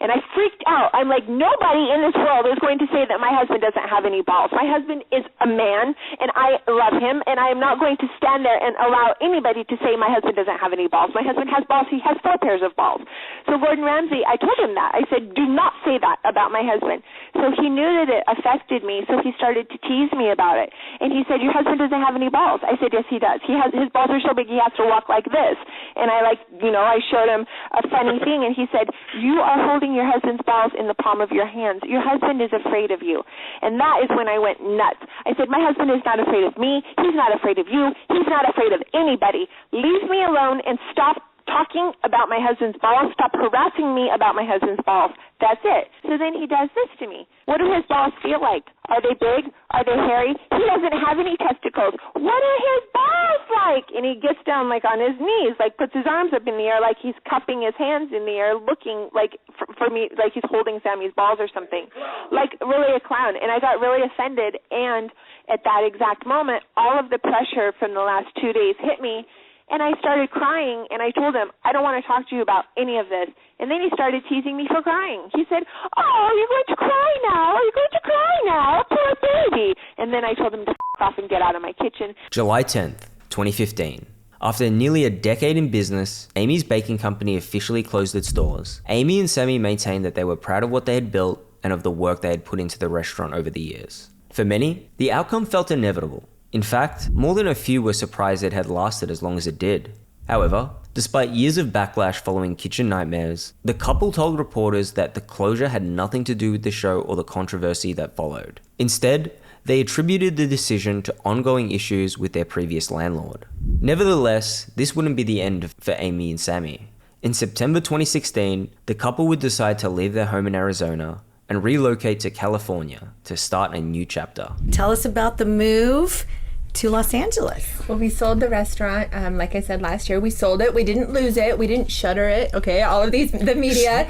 And I freaked out. I'm like, nobody in this world is going to say that my husband doesn't have any balls. My husband is a man, and I love him, and I am not going to stand there and allow anybody to say my husband doesn't have any balls. My husband has balls. He has 4 pairs of balls. So Gordon Ramsay, I told him that. I said, do not say that about my husband. So he knew that it affected me, so he started to tease me about it. And he said, your husband doesn't have any balls. I said, yes, he does. His balls are so big he has to walk like this. And I showed him a funny thing, and he said, you are holding your husband's balls in the palm of your hands. Your husband is afraid of you. And that is when I went nuts. I said, my husband is not afraid of me. He's not afraid of you. He's not afraid of anybody. Leave me alone and stop talking about my husband's balls. Stop harassing me about my husband's balls. That's it. So then he does this to me. What do his balls feel like? Are they big? Are they hairy? He doesn't have any testicles. What are his balls like? And he gets down like on his knees, like puts his arms up in the air like he's cupping his hands in the air, looking like for me like he's holding Sammy's balls or something. Like really a clown. And I got really offended, and at that exact moment, all of the pressure from the last 2 days hit me. And I started crying, and I told him, I don't want to talk to you about any of this. And then he started teasing me for crying. He said, oh, you're going to cry now? You're going to cry now? Poor baby. And then I told him to f*** off and get out of my kitchen. July 10th, 2015. After nearly a decade in business, Amy's baking company officially closed its doors. Amy and Sammy maintained that they were proud of what they had built and of the work they had put into the restaurant over the years. For many, the outcome felt inevitable. In fact, more than a few were surprised it had lasted as long as it did. However, despite years of backlash following kitchen nightmares, the couple told reporters that the closure had nothing to do with the show or the controversy that followed. Instead, they attributed the decision to ongoing issues with their previous landlord. Nevertheless, this wouldn't be the end for Amy and Sammy. In September 2016, the couple would decide to leave their home in Arizona, and relocate to California to start a new chapter. Tell us about the move to Los Angeles. Well, we sold the restaurant, like I said last year. We sold it. We didn't lose it. We didn't shutter it. Okay, all of the media,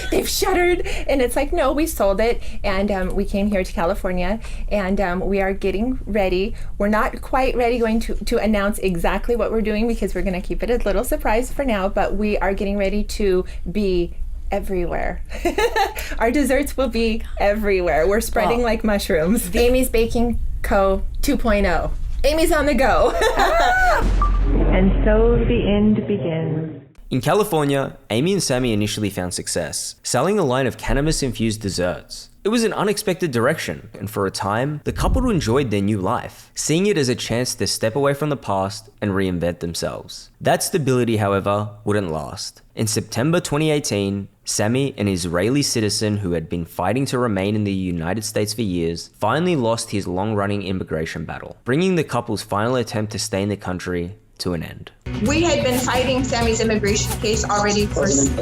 they've shuttered, and it's like, no, we sold it, and we came here to California, and we are getting ready. We're not quite ready going to announce exactly what we're doing because we're going to keep it a little surprise for now, but we are getting ready to be everywhere. Our desserts will be everywhere. We're spreading like mushrooms. Amy's Baking Co. 2.0. Amy's on the go. And so the end begins. In California, Amy and Sammy initially found success, selling a line of cannabis-infused desserts. It was an unexpected direction, and for a time, the couple enjoyed their new life, seeing it as a chance to step away from the past and reinvent themselves. That stability, however, wouldn't last. In September 2018, Sammy, an Israeli citizen who had been fighting to remain in the United States for years, finally lost his long-running immigration battle, bringing the couple's final attempt to stay in the country to an end. We had been fighting Sammy's immigration case already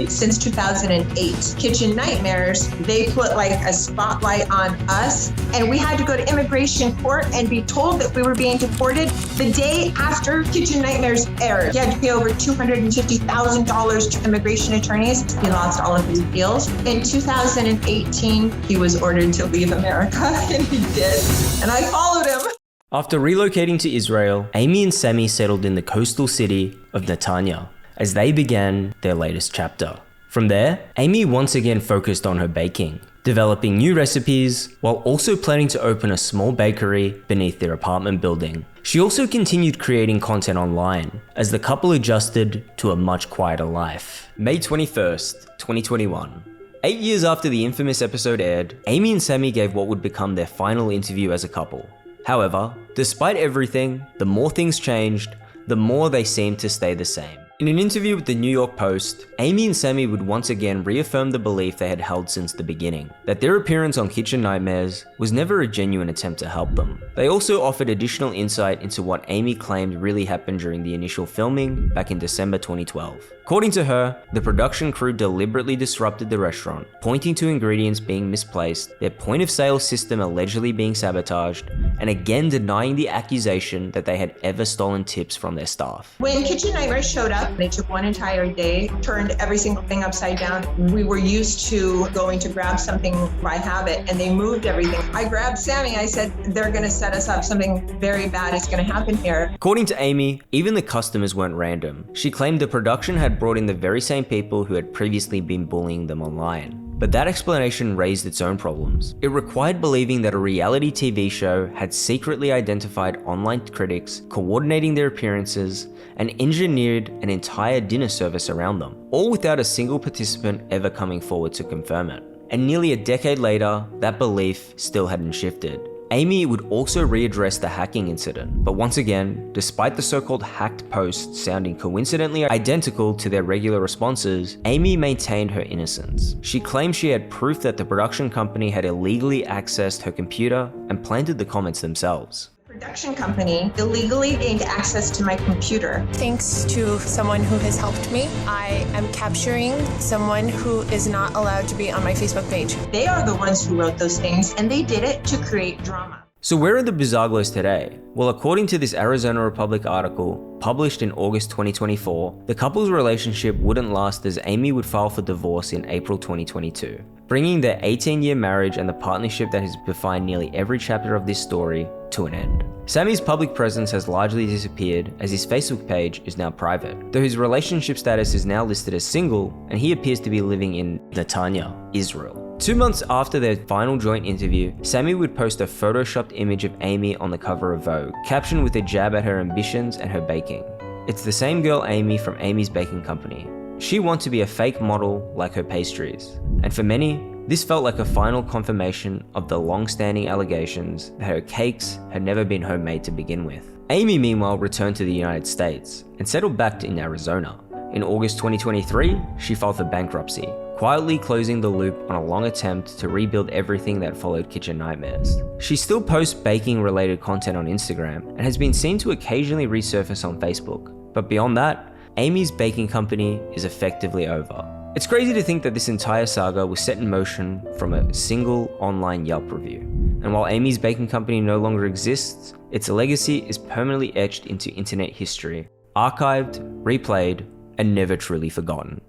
since 2008. Kitchen Nightmares, they put like a spotlight on us, and we had to go to immigration court and be told that we were being deported the day after Kitchen Nightmares aired. He had to pay over $250,000 to immigration attorneys. He lost all of his appeals. In 2018, he was ordered to leave America, and he did, and I followed him. After relocating to Israel, Amy and Sammy settled in the coastal city of Netanya as they began their latest chapter. From there, Amy once again focused on her baking, developing new recipes while also planning to open a small bakery beneath their apartment building. She also continued creating content online as the couple adjusted to a much quieter life. May 21st, 2021. 8 years after the infamous episode aired, Amy and Sammy gave what would become their final interview as a couple. However, despite everything, the more things changed, the more they seemed to stay the same. In an interview with the New York Post, Amy and Sammy would once again reaffirm the belief they had held since the beginning, that their appearance on Kitchen Nightmares was never a genuine attempt to help them. They also offered additional insight into what Amy claimed really happened during the initial filming back in December 2012. According to her, the production crew deliberately disrupted the restaurant, pointing to ingredients being misplaced, their point of sale system allegedly being sabotaged, and again denying the accusation that they had ever stolen tips from their staff. When Kitchen Nightmares showed up, they took one entire day, turned every single thing upside down. We were used to going to grab something by habit, and they moved everything. I grabbed Sammy, I said, they're gonna set us up, something very bad is gonna happen here. According to Amy, even the customers weren't random. She claimed the production had brought in the very same people who had previously been bullying them online. But that explanation raised its own problems. It required believing that a reality TV show had secretly identified online critics, coordinating their appearances, and engineered an entire dinner service around them, all without a single participant ever coming forward to confirm it. And nearly a decade later, that belief still hadn't shifted. Amy would also readdress the hacking incident, but once again, despite the so-called hacked posts sounding coincidentally identical to their regular responses, Amy maintained her innocence. She claimed she had proof that the production company had illegally accessed her computer and planted the comments themselves. Production company illegally gained access to my computer. Thanks to someone who has helped me, I am capturing someone who is not allowed to be on my Facebook page. They are the ones who wrote those things, and they did it to create drama. So where are the Buzaglos today? Well, according to this Arizona Republic article, published in August 2024, the couple's relationship wouldn't last as Amy would file for divorce in April 2022, bringing their 18-year marriage and the partnership that has defined nearly every chapter of this story to an end. Sammy's public presence has largely disappeared as his Facebook page is now private, though his relationship status is now listed as single and he appears to be living in Netanya, Israel. 2 months after their final joint interview, Sammy would post a photoshopped image of Amy on the cover of Vogue, captioned with a jab at her ambitions and her baking. It's the same girl Amy from Amy's Baking Company. She wanted to be a fake model like her pastries, and for many, this felt like a final confirmation of the long-standing allegations that her cakes had never been homemade to begin with. Amy, meanwhile, returned to the United States and settled back in Arizona. In August 2023, she filed for bankruptcy, quietly closing the loop on a long attempt to rebuild everything that followed Kitchen Nightmares. She still posts baking-related content on Instagram and has been seen to occasionally resurface on Facebook. But beyond that, Amy's Baking Company is effectively over. It's crazy to think that this entire saga was set in motion from a single online Yelp review. And while Amy's baking company no longer exists, its legacy is permanently etched into internet history, archived, replayed, and never truly forgotten.